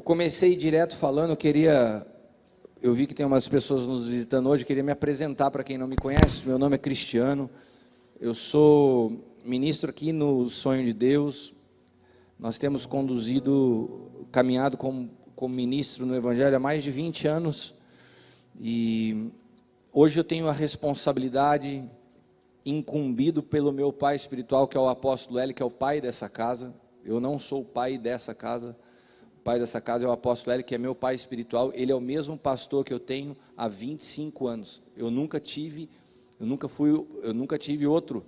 comecei direto falando, eu vi que tem umas pessoas nos visitando hoje, eu queria me apresentar para quem não me conhece. Meu nome é Cristiano, eu sou ministro aqui no Sonho de Deus. Nós temos caminhado como ministro no Evangelho há mais de 20 anos, e hoje eu tenho a responsabilidade, incumbido pelo meu pai espiritual, que é o apóstolo Hélio, que é o pai dessa casa. Eu não sou o pai dessa casa. O pai dessa casa é o apóstolo Hélio, que é meu pai espiritual. Ele é o mesmo pastor que eu tenho há 25 anos. Eu nunca tive outro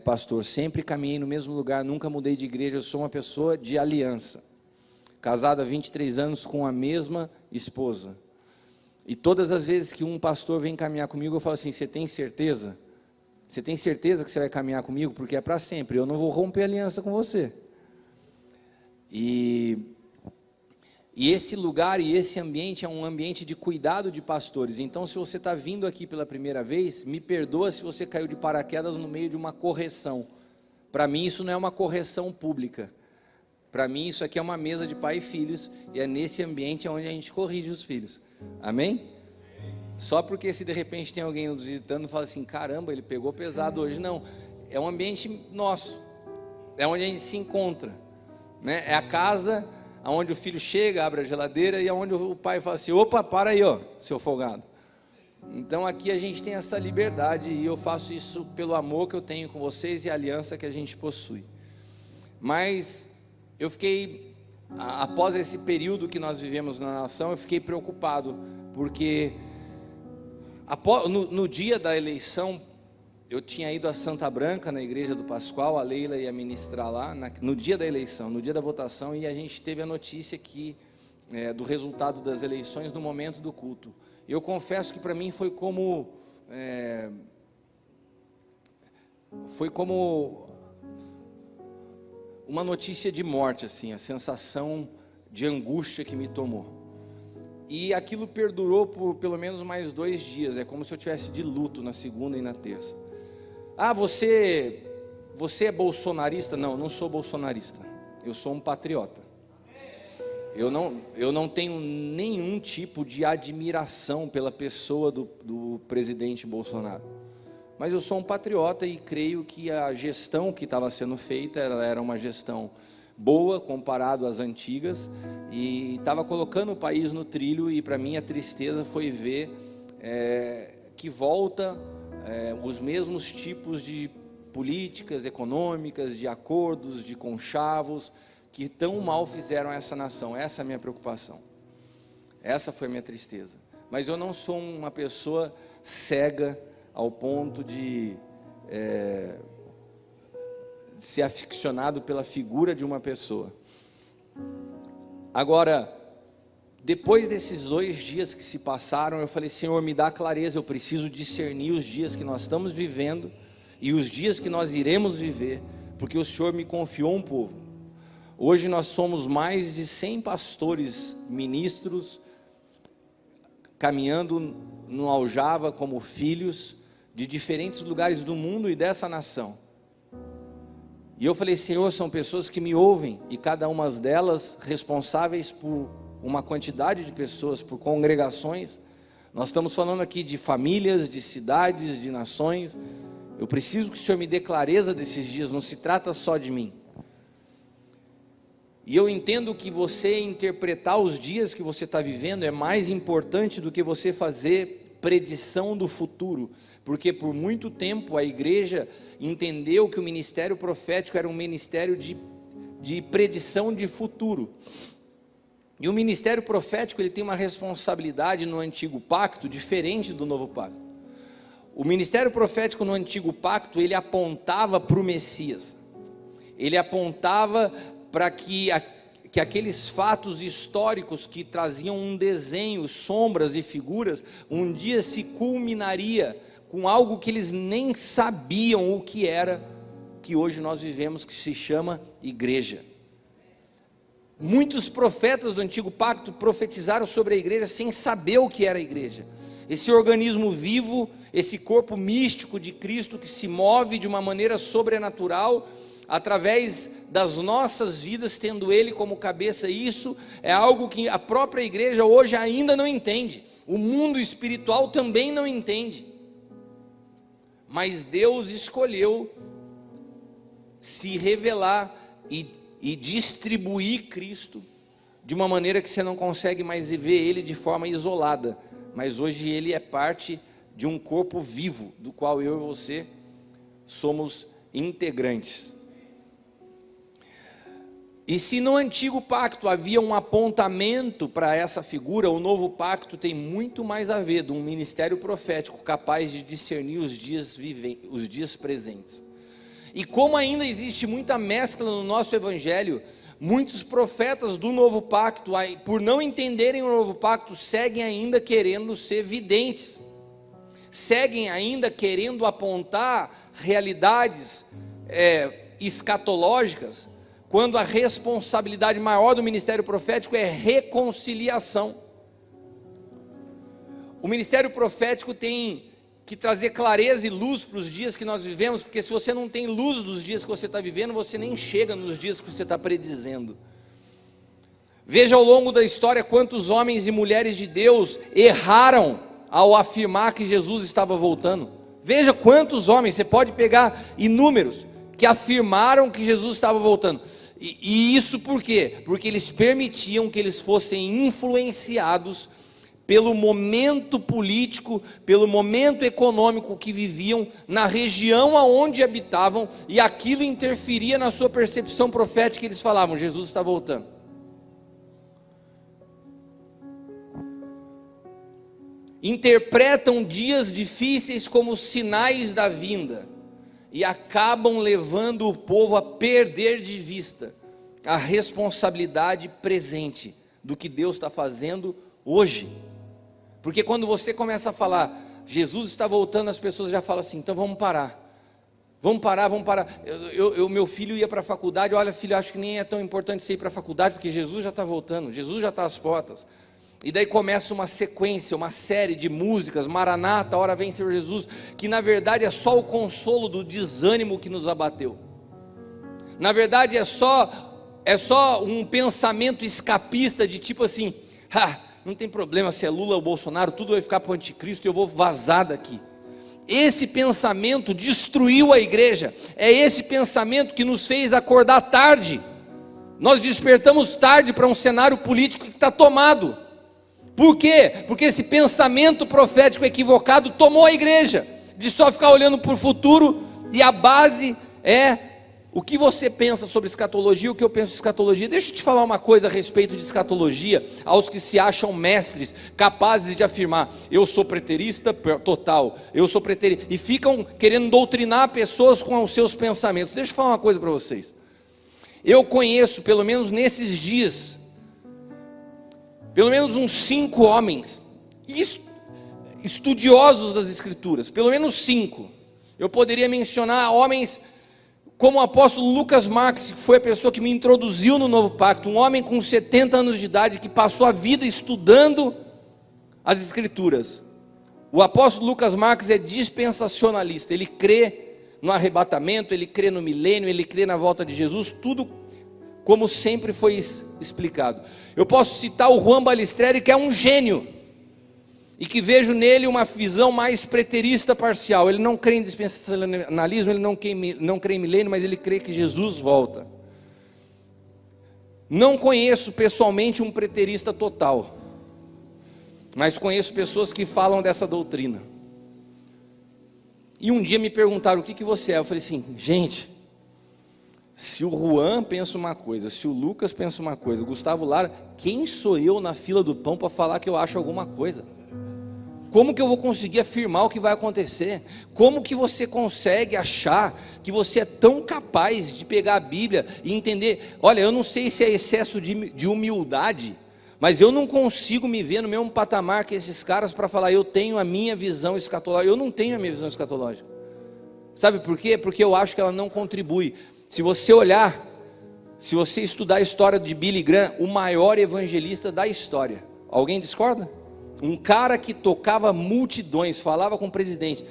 pastor. Sempre caminhei no mesmo lugar, nunca mudei de igreja. Eu sou uma pessoa de aliança, casado há 23 anos com a mesma esposa. E todas as vezes que um pastor vem caminhar comigo, eu falo assim: você tem certeza? Você tem certeza que você vai caminhar comigo? Porque é para sempre, eu não vou romper aliança com você. E esse lugar e esse ambiente é um ambiente de cuidado de pastores. Então, se você está vindo aqui pela primeira vez, me perdoa se você caiu de paraquedas no meio de uma correção. Para mim isso não é uma correção pública. Para mim isso aqui é uma mesa de pai e filhos, e é nesse ambiente onde a gente corrige os filhos. Amém? Só porque se de repente tem alguém nos visitando e fala assim: caramba, ele pegou pesado hoje. Não, é um ambiente nosso, é onde a gente se encontra, né? É a casa onde o filho chega, abre a geladeira, e onde o pai fala assim: opa, para aí, ó, seu folgado. Então aqui a gente tem essa liberdade, e eu faço isso pelo amor que eu tenho com vocês e a aliança que a gente possui. Mas eu fiquei, após esse período que nós vivemos na nação, eu fiquei preocupado, porque no dia da eleição, eu tinha ido a Santa Branca, na igreja do Pascoal, a Leila ia ministrar lá, no dia da eleição, no dia da votação, e a gente teve a notícia do resultado das eleições no momento do culto. E eu confesso que para mim foi como uma notícia de morte, assim, a sensação de angústia que me tomou. E aquilo perdurou por pelo menos mais 2 dias. É como se eu tivesse de luto na segunda e na terça. Ah, você é bolsonarista? Não, eu não sou bolsonarista. Eu sou um patriota. Eu não tenho nenhum tipo de admiração pela pessoa do presidente Bolsonaro. Mas eu sou um patriota e creio que a gestão que estava sendo feita era uma gestão boa comparado às antigas, e estava colocando o país no trilho. E para mim a tristeza foi ver que volta os mesmos tipos de políticas econômicas, de acordos, de conchavos, que tão mal fizeram essa nação. Essa é a minha preocupação, essa foi a minha tristeza. Mas eu não sou uma pessoa cega ao ponto de ser aficionado pela figura de uma pessoa. Agora, depois desses 2 dias que se passaram, eu falei: Senhor, me dá clareza, eu preciso discernir os dias que nós estamos vivendo e os dias que nós iremos viver, porque o Senhor me confiou um povo. Hoje nós somos mais de 100 pastores, ministros, caminhando no Aljava como filhos de diferentes lugares do mundo e dessa nação. E eu falei: Senhor, são pessoas que me ouvem, e cada uma delas responsáveis por uma quantidade de pessoas, por congregações. Nós estamos falando aqui de famílias, de cidades, de nações. Eu preciso que o Senhor me dê clareza desses dias, não se trata só de mim. E eu entendo que você interpretar os dias que você está vivendo é mais importante do que você fazer predição do futuro, porque por muito tempo a igreja entendeu que o ministério profético era um ministério de predição de futuro. E o ministério profético, ele tem uma responsabilidade no antigo pacto diferente do novo pacto. O ministério profético no antigo pacto, ele apontava para o Messias, ele apontava para que aqueles fatos históricos que traziam um desenho, sombras e figuras, um dia se culminaria com algo que eles nem sabiam o que era, que hoje nós vivemos, que se chama igreja. Muitos profetas do antigo pacto profetizaram sobre a igreja sem saber o que era a igreja. Esse organismo vivo, esse corpo místico de Cristo que se move de uma maneira sobrenatural através das nossas vidas, tendo Ele como cabeça. Isso é algo que a própria igreja hoje ainda não entende, o mundo espiritual também não entende, mas Deus escolheu se revelar e distribuir Cristo de uma maneira que você não consegue mais ver Ele de forma isolada, mas hoje Ele é parte de um corpo vivo, do qual eu e você somos integrantes. E se no antigo pacto havia um apontamento para essa figura, o novo pacto tem muito mais a ver de um ministério profético capaz de discernir os dias presentes. E como ainda existe muita mescla no nosso evangelho, muitos profetas do novo pacto, por não entenderem o novo pacto, seguem ainda querendo ser videntes, seguem ainda querendo apontar realidades escatológicas, quando a responsabilidade maior do ministério profético é reconciliação. O ministério profético tem que trazer clareza e luz para os dias que nós vivemos, porque se você não tem luz dos dias que você está vivendo, você nem chega nos dias que você está predizendo. Veja ao longo da história quantos homens e mulheres de Deus erraram ao afirmar que Jesus estava voltando. Veja quantos homens, você pode pegar inúmeros, que afirmaram que Jesus estava voltando. E isso por quê? Porque eles permitiam que eles fossem influenciados pelo momento político, pelo momento econômico que viviam, na região aonde habitavam, e aquilo interferia na sua percepção profética. Eles falavam: Jesus está voltando. Interpretam dias difíceis como sinais da vinda, e acabam levando o povo a perder de vista a responsabilidade presente do que Deus está fazendo hoje. Porque quando você começa a falar, Jesus está voltando, as pessoas já falam assim: então vamos parar. Vamos parar. Meu filho ia para a faculdade, olha filho, acho que nem é tão importante você ir para a faculdade, porque Jesus já está voltando, Jesus já está às portas. E daí começa uma sequência, uma série de músicas, Maranata, ora vem Senhor Jesus, que na verdade é só o consolo do desânimo que nos abateu. Na verdade é só um pensamento escapista de tipo assim: não tem problema se é Lula ou Bolsonaro, tudo vai ficar para o anticristo e eu vou vazar daqui. Esse pensamento destruiu a igreja, é esse pensamento que nos fez acordar tarde. Nós despertamos tarde para um cenário político que está tomado. Por quê? Porque esse pensamento profético equivocado tomou a igreja, de só ficar olhando para o futuro, e a base é o que você pensa sobre escatologia, o que eu penso de escatologia. Deixa eu te falar uma coisa a respeito de escatologia, aos que se acham mestres, capazes de afirmar: eu sou preterista total, eu sou preterista, e ficam querendo doutrinar pessoas com os seus pensamentos. Deixa eu falar uma coisa para vocês. Eu conheço, pelo menos nesses dias, pelo menos uns 5 homens estudiosos das escrituras, pelo menos 5. Eu poderia mencionar homens como o apóstolo Lucas Marques, que foi a pessoa que me introduziu no novo pacto, um homem com 70 anos de idade, que passou a vida estudando as escrituras. O apóstolo Lucas Marques é dispensacionalista, ele crê no arrebatamento, ele crê no milênio, ele crê na volta de Jesus, tudo como sempre foi explicado. Eu posso citar o Juan Balistreri, que é um gênio, e que vejo nele uma visão mais preterista parcial. Ele não crê em dispensacionalismo, ele não crê em milênio, mas ele crê que Jesus volta. Não conheço pessoalmente um preterista total, mas conheço pessoas que falam dessa doutrina. E um dia me perguntaram: o que você é? Eu falei assim: gente, se o Juan pensa uma coisa, se o Lucas pensa uma coisa, o Gustavo Lara, quem sou eu na fila do pão para falar que eu acho alguma coisa? Como que eu vou conseguir afirmar o que vai acontecer? Como que você consegue achar que você é tão capaz de pegar a Bíblia e entender? Olha, eu não sei se é excesso de humildade, mas eu não consigo me ver no mesmo patamar que esses caras para falar: eu tenho a minha visão escatológica. Eu não tenho a minha visão escatológica. Sabe por quê? Porque eu acho que ela não contribui. Se você olhar, se você estudar a história de Billy Graham, o maior evangelista da história, alguém discorda? Um cara que tocava multidões, falava com o presidente,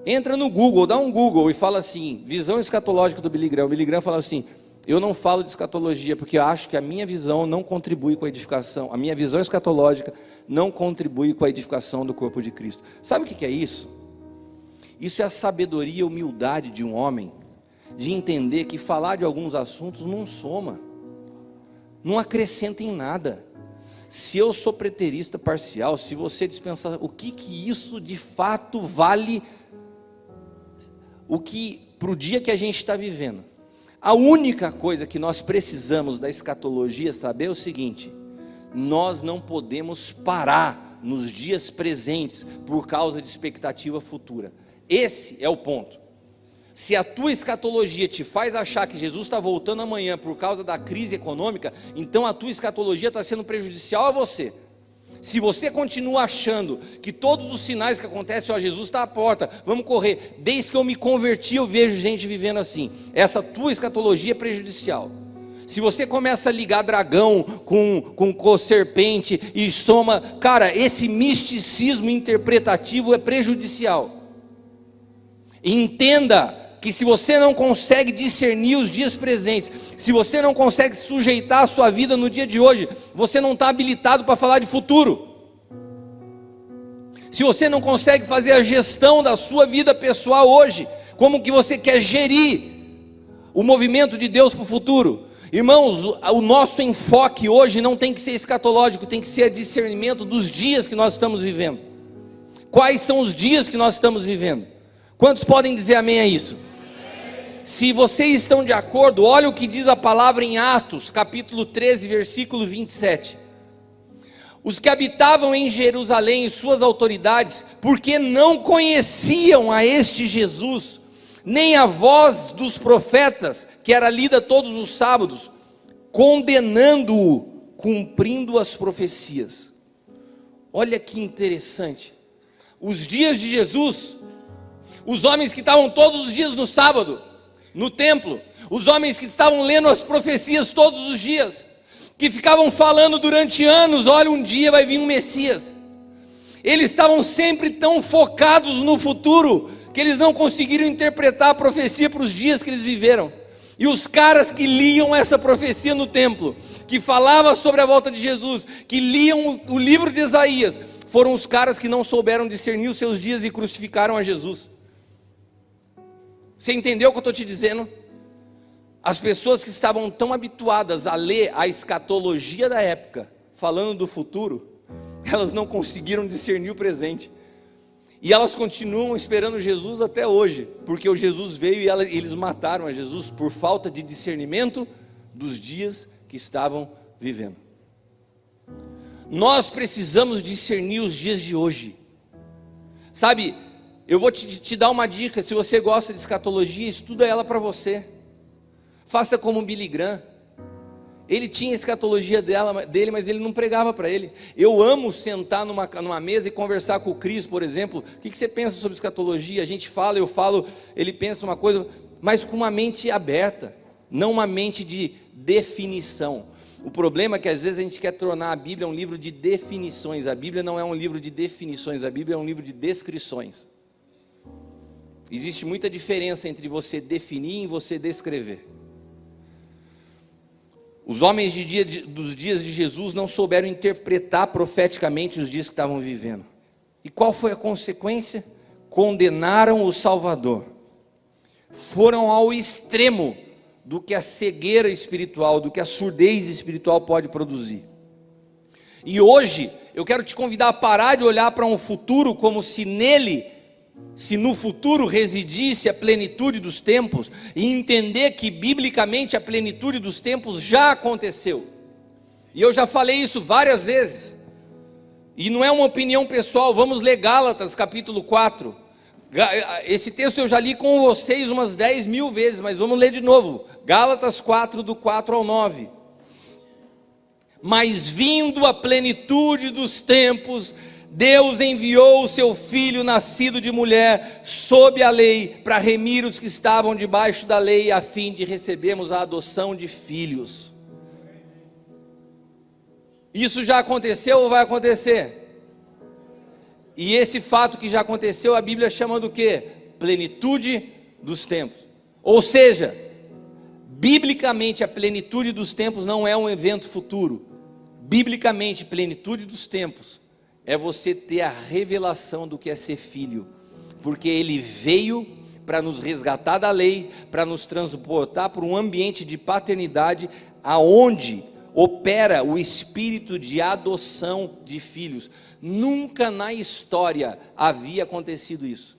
Entra no Google, dá um Google e fala assim, visão escatológica do Billy Graham. O Billy Graham fala assim: eu não falo de escatologia porque eu acho que a minha visão não contribui com a edificação. A minha visão escatológica não contribui com a edificação do corpo de Cristo. Sabe o que é isso? Isso é a sabedoria e a humildade de um homem, de entender que falar de alguns assuntos não soma, não acrescenta em nada. Se eu sou preterista parcial, se você dispensar, o que isso de fato vale para o dia que a gente está vivendo? A única coisa que nós precisamos da escatologia saber é o seguinte: nós não podemos parar nos dias presentes por causa de expectativa futura. Esse é o ponto. Se a tua escatologia te faz achar que Jesus está voltando amanhã por causa da crise econômica, então a tua escatologia está sendo prejudicial a você. Se você continua achando que todos os sinais que acontecem, ó, Jesus está à porta, vamos correr, desde que eu me converti eu vejo gente vivendo assim, essa tua escatologia é prejudicial. Se você começa a ligar dragão com serpente e soma, cara, esse misticismo interpretativo é prejudicial. Entenda que se você não consegue discernir os dias presentes, se você não consegue sujeitar a sua vida no dia de hoje, você não está habilitado para falar de futuro. Se você não consegue fazer a gestão da sua vida pessoal hoje, como que você quer gerir o movimento de Deus para o futuro? Irmãos, o nosso enfoque hoje não tem que ser escatológico, tem que ser discernimento dos dias que nós estamos vivendo. Quais são os dias que nós estamos vivendo? Quantos podem dizer amém a isso? Se vocês estão de acordo, olha o que diz a palavra em Atos, capítulo 13, versículo 27. Os que habitavam em Jerusalém e suas autoridades, porque não conheciam a este Jesus, nem a voz dos profetas, que era lida todos os sábados, condenando-o, cumprindo as profecias. Olha que interessante. Os dias de Jesus, os homens que estavam todos os dias no sábado, no templo, os homens que estavam lendo as profecias todos os dias, que ficavam falando durante anos, olha, um dia vai vir um Messias. Eles estavam sempre tão focados no futuro, que eles não conseguiram interpretar a profecia para os dias que eles viveram. E os caras que liam essa profecia no templo, que falava sobre a volta de Jesus, que liam o livro de Isaías, foram os caras que não souberam discernir os seus dias e crucificaram a Jesus. Você entendeu o que eu estou te dizendo? As pessoas que estavam tão habituadas a ler a escatologia da época, falando do futuro, elas não conseguiram discernir o presente. E elas continuam esperando Jesus até hoje, porque o Jesus veio e eles mataram a Jesus por falta de discernimento dos dias que estavam vivendo. Nós precisamos discernir os dias de hoje. Sabe, eu vou te dar uma dica: se você gosta de escatologia, estuda ela para você. Faça como Billy Graham. Ele tinha a escatologia dele, mas ele não pregava para ele. Eu amo sentar numa mesa e conversar com o Cris, por exemplo. O que você pensa sobre escatologia? A gente fala, eu falo, ele pensa uma coisa, mas com uma mente aberta, não uma mente de definição. O problema é que às vezes a gente quer tornar a Bíblia um livro de definições. A Bíblia não é um livro de definições, a Bíblia é um livro de descrições. Existe muita diferença entre você definir e você descrever. Os homens dos dias de Jesus não souberam interpretar profeticamente os dias que estavam vivendo. E qual foi a consequência? Condenaram o Salvador. Foram ao extremo do que a cegueira espiritual, do que a surdez espiritual pode produzir. E hoje eu quero te convidar a parar de olhar para um futuro como se no futuro residisse a plenitude dos tempos, e entender que biblicamente a plenitude dos tempos já aconteceu. E eu já falei isso várias vezes, e não é uma opinião pessoal. Vamos ler Gálatas capítulo 4, esse texto eu já li com vocês umas 10.000 vezes, mas vamos ler de novo, Gálatas 4, do 4 ao 9. Mas vindo a plenitude dos tempos, Deus enviou o seu Filho nascido de mulher, sob a lei, para remir os que estavam debaixo da lei, a fim de recebermos a adoção de filhos. Isso já aconteceu ou vai acontecer? E esse fato que já aconteceu, a Bíblia chama do quê? plenitude dos tempos. Ou seja, biblicamente a plenitude dos tempos não é um evento futuro. Biblicamente, plenitude dos tempos é você ter a revelação do que é ser filho, porque Ele veio para nos resgatar da lei, para nos transportar para um ambiente de paternidade, aonde opera o espírito de adoção de filhos. Nunca na história havia acontecido isso.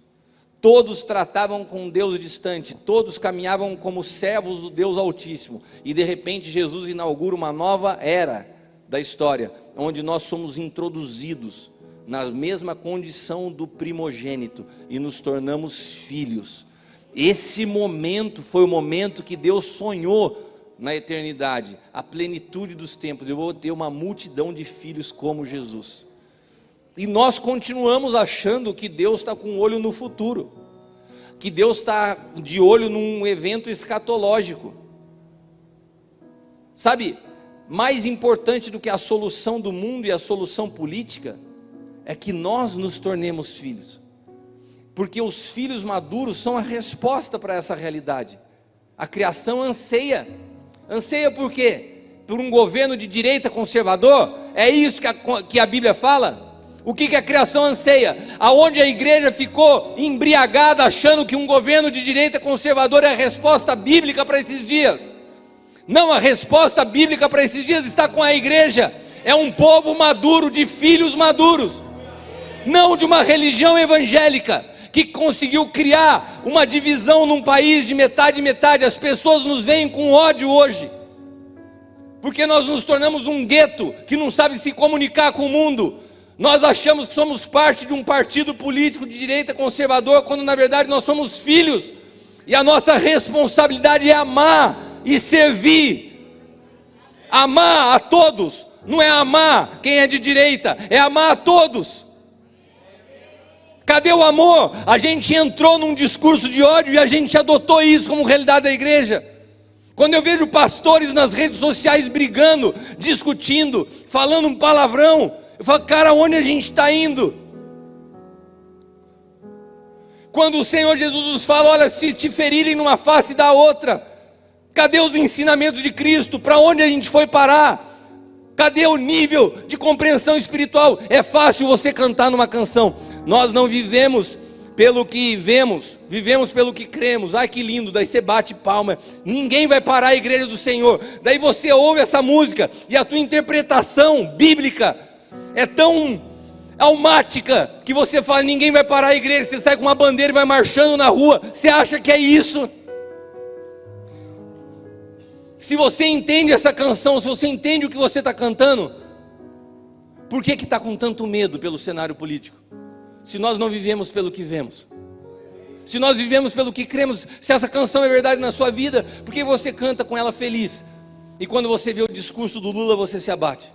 Todos tratavam com Deus distante, todos caminhavam como servos do Deus Altíssimo, e de repente Jesus inaugura uma nova era da história, onde nós somos introduzidos na mesma condição do primogênito e nos tornamos filhos. Esse momento foi o momento que Deus sonhou na eternidade, a plenitude dos tempos. Eu vou ter uma multidão de filhos como Jesus. E nós continuamos achando que Deus está com o olho no futuro, que Deus está de olho num evento escatológico. Sabe, mais importante do que a solução do mundo e a solução política é que nós nos tornemos filhos, porque os filhos maduros são a resposta para essa realidade. A criação anseia por quê? Por um governo de direita conservador? É isso que a Bíblia fala? O que a criação anseia? Aonde a igreja ficou embriagada achando que um governo de direita conservador é a resposta bíblica para esses dias. Não, a resposta bíblica para esses dias está com a igreja. É um povo maduro, de filhos maduros, não de uma religião evangélica que conseguiu criar uma divisão num país de metade e metade. As pessoas nos veem com ódio hoje, porque nós nos tornamos um gueto que não sabe se comunicar com o mundo. Nós achamos que somos parte de um partido político de direita conservador, quando na verdade nós somos filhos, e a nossa responsabilidade é amar e servir, amar a todos. Não é amar quem é de direita, é amar a todos. Cadê o amor? A gente entrou num discurso de ódio e a gente adotou isso como realidade da igreja. Quando eu vejo pastores nas redes sociais brigando, discutindo, falando um palavrão, eu falo, cara, onde a gente está indo? Quando o Senhor Jesus nos fala, olha, se te ferirem numa face, dá outra. Cadê os ensinamentos de Cristo? Para onde a gente foi parar? Cadê o nível de compreensão espiritual? É fácil você cantar numa canção. Nós não vivemos pelo que vemos, vivemos pelo que cremos. Ai, que lindo. Daí você bate palma. Ninguém vai parar a igreja do Senhor. Daí você ouve essa música e a tua interpretação bíblica é tão almática que você fala, ninguém vai parar a igreja. Você sai com uma bandeira e vai marchando na rua. Você acha que é isso? Se você entende essa canção, se você entende o que você está cantando, por que está com tanto medo pelo cenário político? Se nós não vivemos pelo que vemos, se nós vivemos pelo que cremos, se essa canção é verdade na sua vida, por que você canta com ela feliz? E quando você vê o discurso do Lula, você se abate?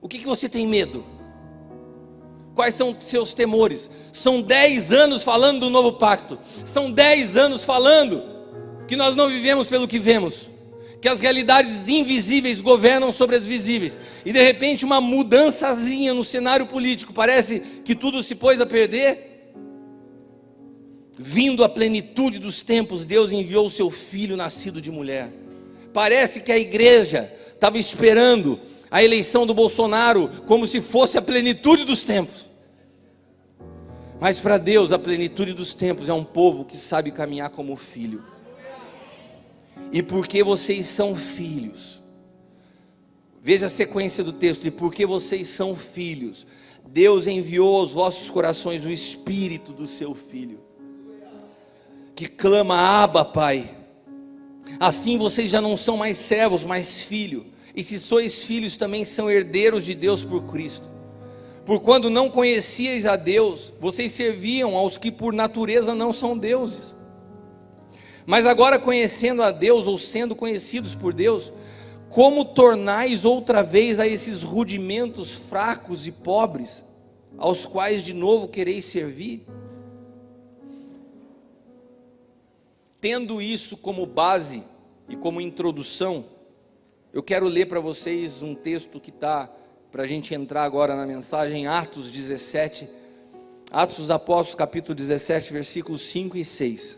O que você tem medo? Quais são seus temores? São 10 anos falando do novo pacto, são 10 anos falando que nós não vivemos pelo que vemos, que as realidades invisíveis governam sobre as visíveis, e de repente uma mudançazinha no cenário político, parece que tudo se pôs a perder. Vindo a plenitude dos tempos, Deus enviou o seu filho nascido de mulher. Parece que a igreja estava esperando a eleição do Bolsonaro como se fosse a plenitude dos tempos, mas para Deus a plenitude dos tempos é um povo que sabe caminhar como filho. E porque vocês são filhos, veja a sequência do texto, e porque vocês são filhos, Deus enviou aos vossos corações o Espírito do seu Filho, que clama, Abba, Pai. Assim vocês já não são mais servos, mas filhos, e se sois filhos também são herdeiros de Deus por Cristo. Por quando não conhecíeis a Deus, vocês serviam aos que por natureza não são deuses. Mas agora conhecendo a Deus, ou sendo conhecidos por Deus, como tornais outra vez a esses rudimentos fracos e pobres, aos quais de novo quereis servir? Tendo isso como base e como introdução, eu quero ler para vocês um texto que está, para a gente entrar agora na mensagem, Atos 17, Atos dos Apóstolos, capítulo 17, versículos 5 e 6.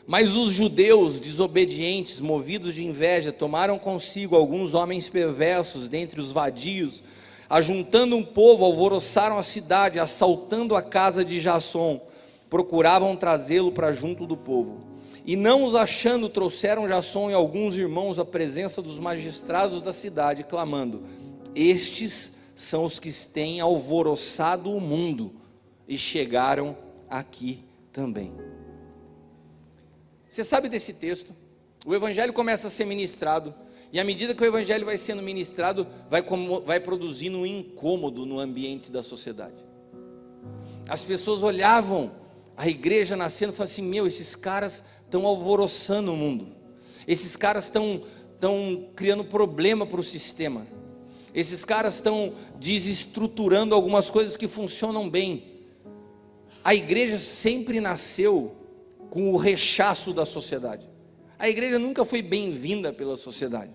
Mas os judeus desobedientes, movidos de inveja, tomaram consigo alguns homens perversos dentre os vadios, ajuntando um povo, alvoroçaram a cidade, assaltando a casa de Jasson, procuravam trazê-lo para junto do povo. E não os achando, trouxeram Jasson e alguns irmãos à presença dos magistrados da cidade, clamando: estes são os que têm alvoroçado o mundo, e chegaram aqui também. Você sabe desse texto? O evangelho começa a ser ministrado, e à medida que o evangelho vai sendo ministrado, vai produzindo um incômodo no ambiente da sociedade. As pessoas olhavam a igreja nascendo e falavam assim: meu, esses caras estão alvoroçando o mundo, esses caras estão criando problema para o sistema, esses caras estão desestruturando algumas coisas que funcionam bem. A igreja sempre nasceu com o rechaço da sociedade. A igreja nunca foi bem-vinda pela sociedade.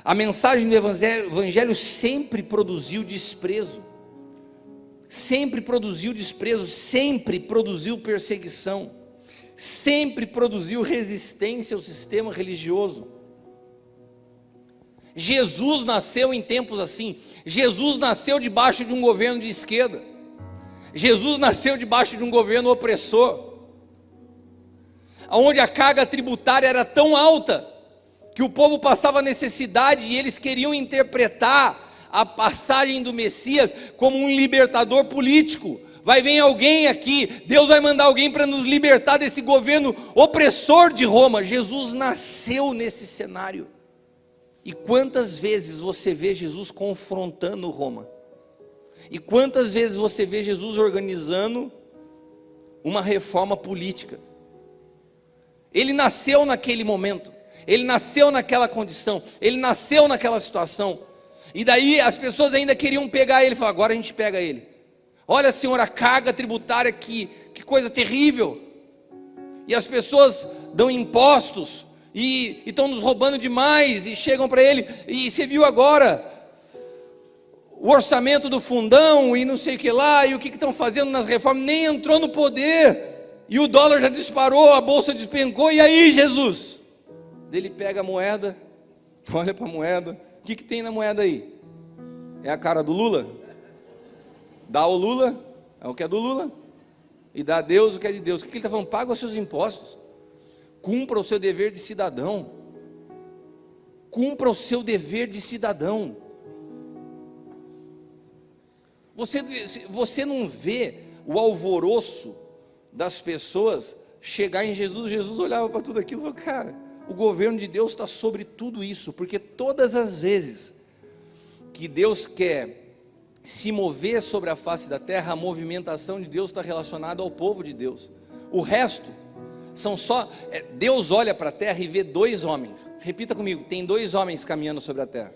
A mensagem do evangelho sempre produziu desprezo, sempre produziu perseguição, sempre produziu resistência ao sistema religioso. Jesus nasceu em tempos assim. Jesus nasceu debaixo de um governo de esquerda. Jesus nasceu debaixo de um governo opressor, onde a carga tributária era tão alta que o povo passava necessidade, e eles queriam interpretar a passagem do Messias como um libertador político. Vai vir alguém aqui, Deus vai mandar alguém para nos libertar desse governo opressor de Roma. Jesus nasceu nesse cenário. E quantas vezes você vê Jesus confrontando Roma? E quantas vezes você vê Jesus organizando uma reforma política? Ele nasceu naquele momento, ele nasceu naquela condição, ele nasceu naquela situação. E daí as pessoas ainda queriam pegar ele. Falaram: agora a gente pega ele. Olha, Senhor, a carga tributária, que coisa terrível. E as pessoas dão impostos e estão nos roubando demais, e chegam para ele: e você viu agora o orçamento do fundão e não sei o que lá, e o que estão fazendo nas reformas? Nem entrou no poder, e o dólar já disparou, a bolsa despencou. E aí, Jesus? Ele pega a moeda, olha para a moeda. O que tem na moeda aí? É a cara do Lula? Dá ao Lula, é o que é do Lula, e dá a Deus o que é de Deus. O que ele está falando? Paga os seus impostos, cumpra o seu dever de cidadão, cumpra o seu dever de cidadão. Você não vê o alvoroço das pessoas chegar em Jesus? Jesus olhava para tudo aquilo e falou: cara, o governo de Deus está sobre tudo isso, porque todas as vezes que Deus quer se mover sobre a face da terra, a movimentação de Deus está relacionada ao povo de Deus. O resto são só, Deus olha para a terra e vê dois homens. Repita comigo: tem dois homens caminhando sobre a terra.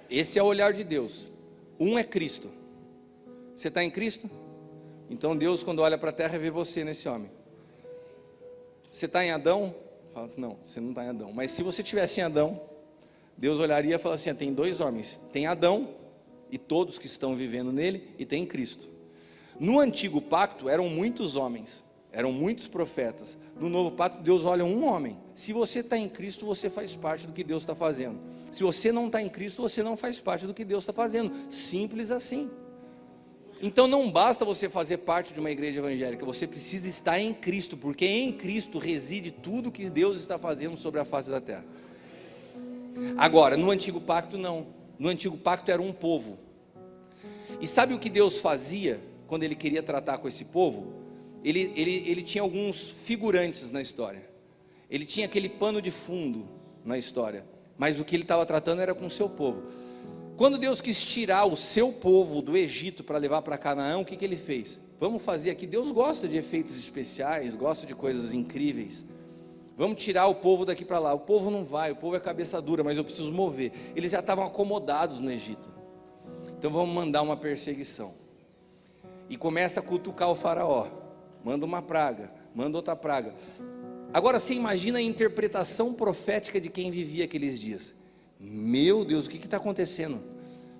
Esse é o olhar de Deus. Um é Cristo. Você está em Cristo? Então Deus, quando olha para a terra, vê você nesse homem. Você está em Adão? Fala assim: não, você não está em Adão. Mas se você estivesse em Adão, Deus olharia e falaria assim: tem dois homens, tem Adão e todos que estão vivendo nele, e tem Cristo. No antigo pacto eram muitos homens, eram muitos profetas. No novo pacto Deus olha um homem. Se você está em Cristo, você faz parte do que Deus está fazendo. Se você não está em Cristo, você não faz parte do que Deus está fazendo. Simples assim. Então não basta você fazer parte de uma igreja evangélica, você precisa estar em Cristo, porque em Cristo reside tudo que Deus está fazendo sobre a face da terra. Agora, no antigo pacto não. No antigo pacto era um povo. E sabe o que Deus fazia quando Ele queria tratar com esse povo? Ele tinha alguns figurantes na história. Ele tinha aquele pano de fundo na história, mas o que Ele estava tratando era com o seu povo. Quando Deus quis tirar o seu povo do Egito para levar para Canaã, o que Ele fez? Vamos fazer aqui. Deus gosta de efeitos especiais, gosta de coisas incríveis. Vamos tirar o povo daqui para lá. O povo não vai, o povo é cabeça dura, mas eu preciso mover. Eles já estavam acomodados no Egito. Então vamos mandar uma perseguição. E começa a cutucar o faraó. Manda uma praga, manda outra praga. Agora você imagina a interpretação profética de quem vivia aqueles dias. Meu Deus, o que está acontecendo?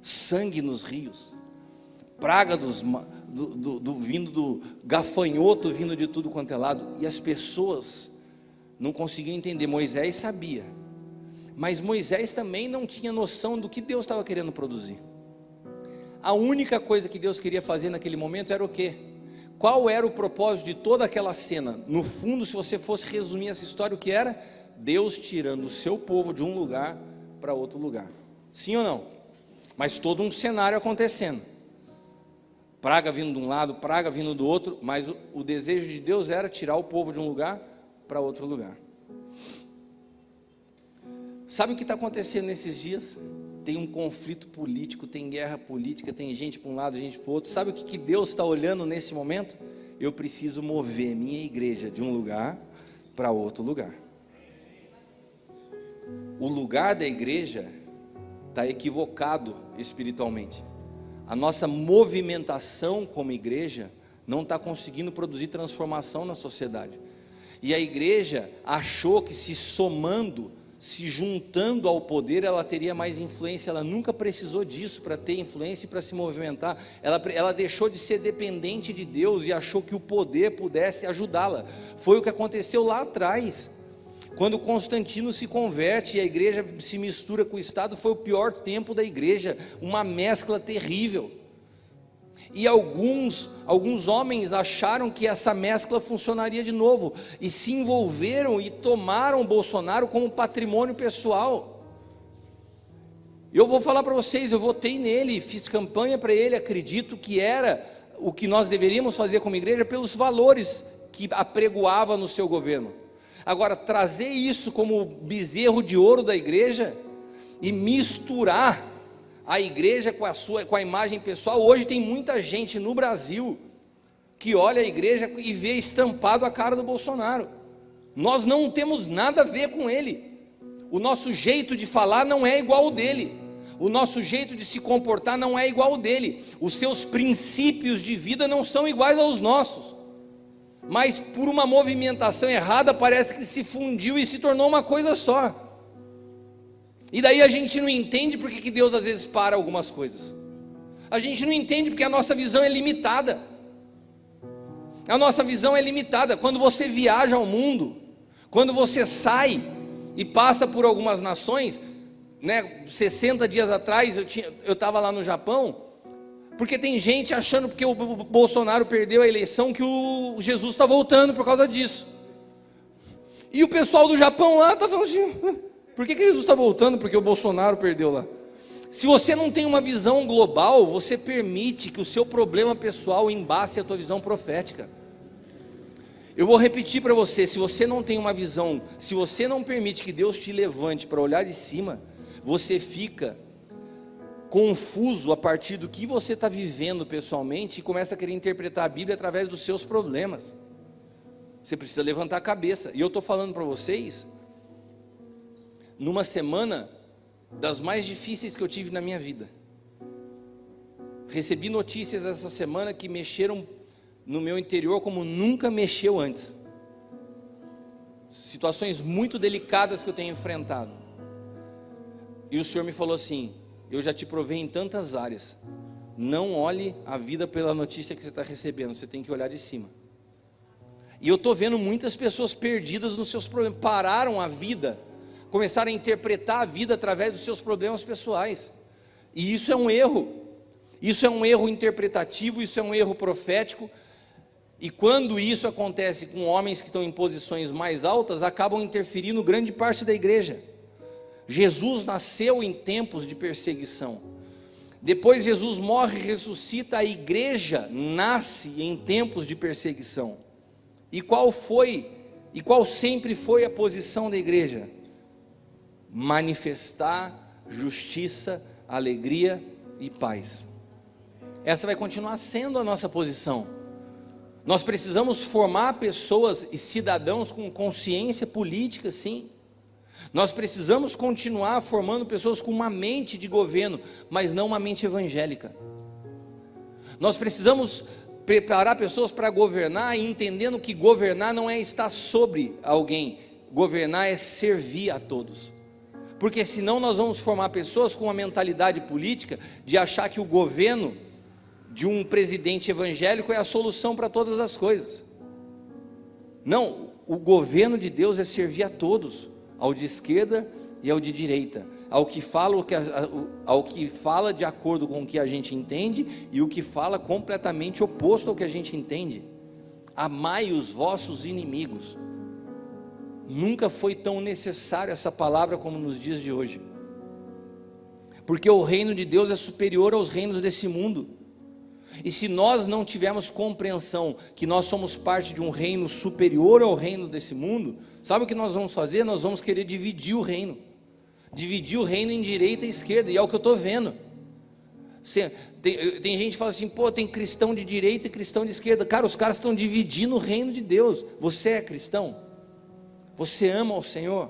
sangue nos rios, praga vindo do gafanhoto, vindo de tudo quanto é lado, e as pessoas não conseguiam entender. Moisés sabia, mas Moisés também não tinha noção do que Deus estava querendo produzir. A única coisa que Deus queria fazer naquele momento era o quê? Qual era o propósito de toda aquela cena? No fundo, se você fosse resumir essa história, o que era? Deus tirando o seu povo de um lugar para outro lugar. Sim ou não? Mas todo um cenário acontecendo. Praga vindo de um lado, praga vindo do outro, mas o desejo de Deus era tirar o povo de um lugar para outro lugar. Sabe o que está acontecendo nesses dias? Tem um conflito político, tem guerra política, tem gente para um lado, gente para o outro. Sabe o que Deus está olhando nesse momento? Eu preciso mover minha igreja de um lugar para outro lugar. O lugar da igreja está equivocado espiritualmente. A nossa movimentação como igreja não está conseguindo produzir transformação na sociedade. E a igreja achou que se somando, se juntando ao poder, ela teria mais influência. Ela nunca precisou disso para ter influência e para se movimentar. Ela deixou de ser dependente de Deus e achou que o poder pudesse ajudá-la. Foi o que aconteceu lá atrás, quando Constantino se converte e a igreja se mistura com o Estado. Foi o pior tempo da igreja, uma mescla terrível. E alguns homens acharam que essa mescla funcionaria de novo, e se envolveram e tomaram Bolsonaro como patrimônio pessoal. Eu vou falar para vocês, eu votei nele, fiz campanha para ele, acredito que era o que nós deveríamos fazer como igreja, pelos valores que apregoava no seu governo. Agora, trazer isso como bezerro de ouro da igreja e misturar a igreja com a imagem pessoal. Hoje tem muita gente no Brasil que olha a igreja e vê estampado a cara do Bolsonaro. Nós não temos nada a ver com ele. O nosso jeito de falar não é igual ao dele. O nosso jeito de se comportar não é igual ao dele. Os seus princípios de vida não são iguais aos nossos. Mas por uma movimentação errada, parece que se fundiu e se tornou uma coisa só. E daí a gente não entende porque que Deus às vezes para algumas coisas. A gente não entende porque a nossa visão é limitada. A nossa visão é limitada. Quando você viaja ao mundo, quando você sai e passa por algumas nações, né, 60 dias atrás eu estava lá no Japão, porque tem gente achando porque o Bolsonaro perdeu a eleição que o Jesus está voltando por causa disso. E o pessoal do Japão lá está falando assim: por que Jesus está voltando? Porque o Bolsonaro perdeu lá. Se você não tem uma visão global, você permite que o seu problema pessoal embace a tua visão profética. Eu vou repetir para você: se você não tem uma visão, se você não permite que Deus te levante para olhar de cima, você fica confuso a partir do que você está vivendo pessoalmente e começa a querer interpretar a Bíblia através dos seus problemas. Você precisa levantar a cabeça. E eu estou falando para vocês numa semana das mais difíceis que eu tive na minha vida. Recebi notícias essa semana que mexeram no meu interior como nunca mexeu antes. Situações muito delicadas que eu tenho enfrentado. E o Senhor me falou assim: eu já te provei em tantas áreas, não olhe a vida pela notícia que você está recebendo, você tem que olhar de cima. E eu estou vendo muitas pessoas perdidas nos seus problemas, pararam a vida, começaram a interpretar a vida através dos seus problemas pessoais. E isso é um erro. Isso é um erro interpretativo, isso é um erro profético. E quando isso acontece com homens que estão em posições mais altas, acabam interferindo grande parte da igreja. Jesus nasceu em tempos de perseguição. Depois Jesus morre e ressuscita, a igreja nasce em tempos de perseguição. E qual sempre foi a posição da igreja? Manifestar justiça, alegria e paz. Essa vai continuar sendo a nossa posição. Nós precisamos formar pessoas e cidadãos com consciência política, sim. Nós precisamos continuar formando pessoas com uma mente de governo, mas não uma mente evangélica. Nós precisamos preparar pessoas para governar, entendendo que governar não é estar sobre alguém, governar é servir a todos. Porque senão nós vamos formar pessoas com uma mentalidade política de achar que o governo de um presidente evangélico é a solução para todas as coisas. Não, o governo de Deus é servir a todos, ao de esquerda e ao de direita, ao que fala de acordo com o que a gente entende e o que fala completamente oposto ao que a gente entende. Amai os vossos inimigos. Nunca foi tão necessário essa palavra como nos dias de hoje, porque o reino de Deus é superior aos reinos desse mundo. E se nós não tivermos compreensão que nós somos parte de um reino superior ao reino desse mundo, sabe o que nós vamos fazer? Nós vamos querer dividir o reino em direita e esquerda, e é o que eu estou vendo. Tem gente que fala assim, pô, tem cristão de direita e cristão de esquerda. Cara, os caras estão dividindo o reino de Deus. Você é cristão? Você ama o Senhor?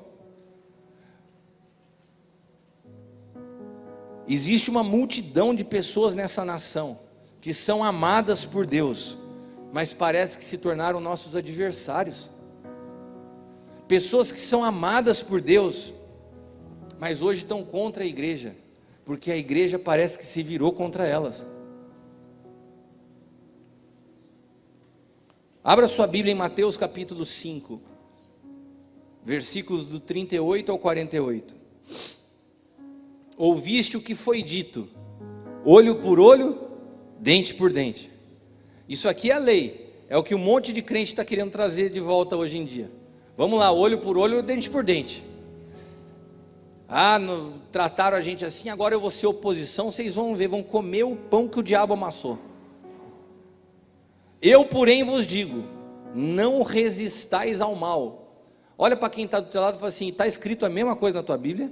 Existe uma multidão de pessoas nessa nação que são amadas por Deus, mas parece que se tornaram nossos adversários. Pessoas que são amadas por Deus, mas hoje estão contra a igreja, porque a igreja parece que se virou contra elas. Abra sua Bíblia em Mateus capítulo 5, versículos do 38 ao 48. Ouviste o que foi dito, olho por olho, dente por dente. Isso aqui é a lei, é o que um monte de crente está querendo trazer de volta hoje em dia. Vamos lá, olho por olho, dente por dente. Trataram a gente assim, agora eu vou ser oposição, vocês vão ver, vão comer o pão que o diabo amassou. Eu, porém, vos digo, não resistais ao mal. Olha para quem está do teu lado e fala assim, está escrito a mesma coisa na tua Bíblia?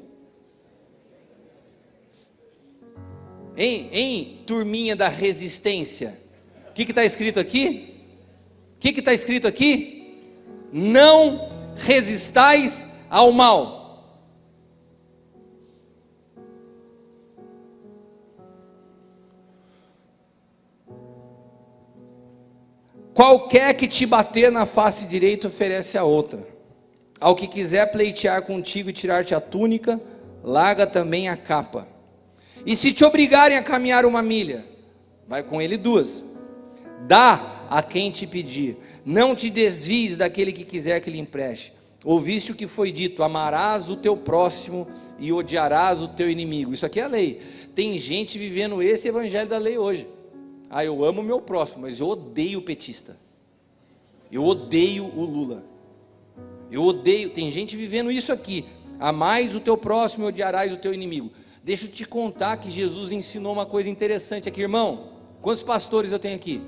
Turminha da resistência, o que está escrito aqui? O que está escrito aqui? Não resistais ao mal. Qualquer que te bater na face direita, oferece a outra. Ao que quiser pleitear contigo e tirar-te a túnica, larga também a capa. E se te obrigarem a caminhar 1 milha, vai com ele 2. Dá a quem te pedir. Não te desvies daquele que quiser que lhe empreste. Ouviste o que foi dito, amarás o teu próximo e odiarás o teu inimigo. Isso aqui é a lei. Tem gente vivendo esse evangelho da lei hoje. Eu amo o meu próximo, mas eu odeio o petista. Eu odeio o Lula. Eu odeio, tem gente vivendo isso aqui. Amais o teu próximo e odiarás o teu inimigo. Deixa eu te contar que Jesus ensinou uma coisa interessante aqui, irmão. Quantos pastores eu tenho aqui?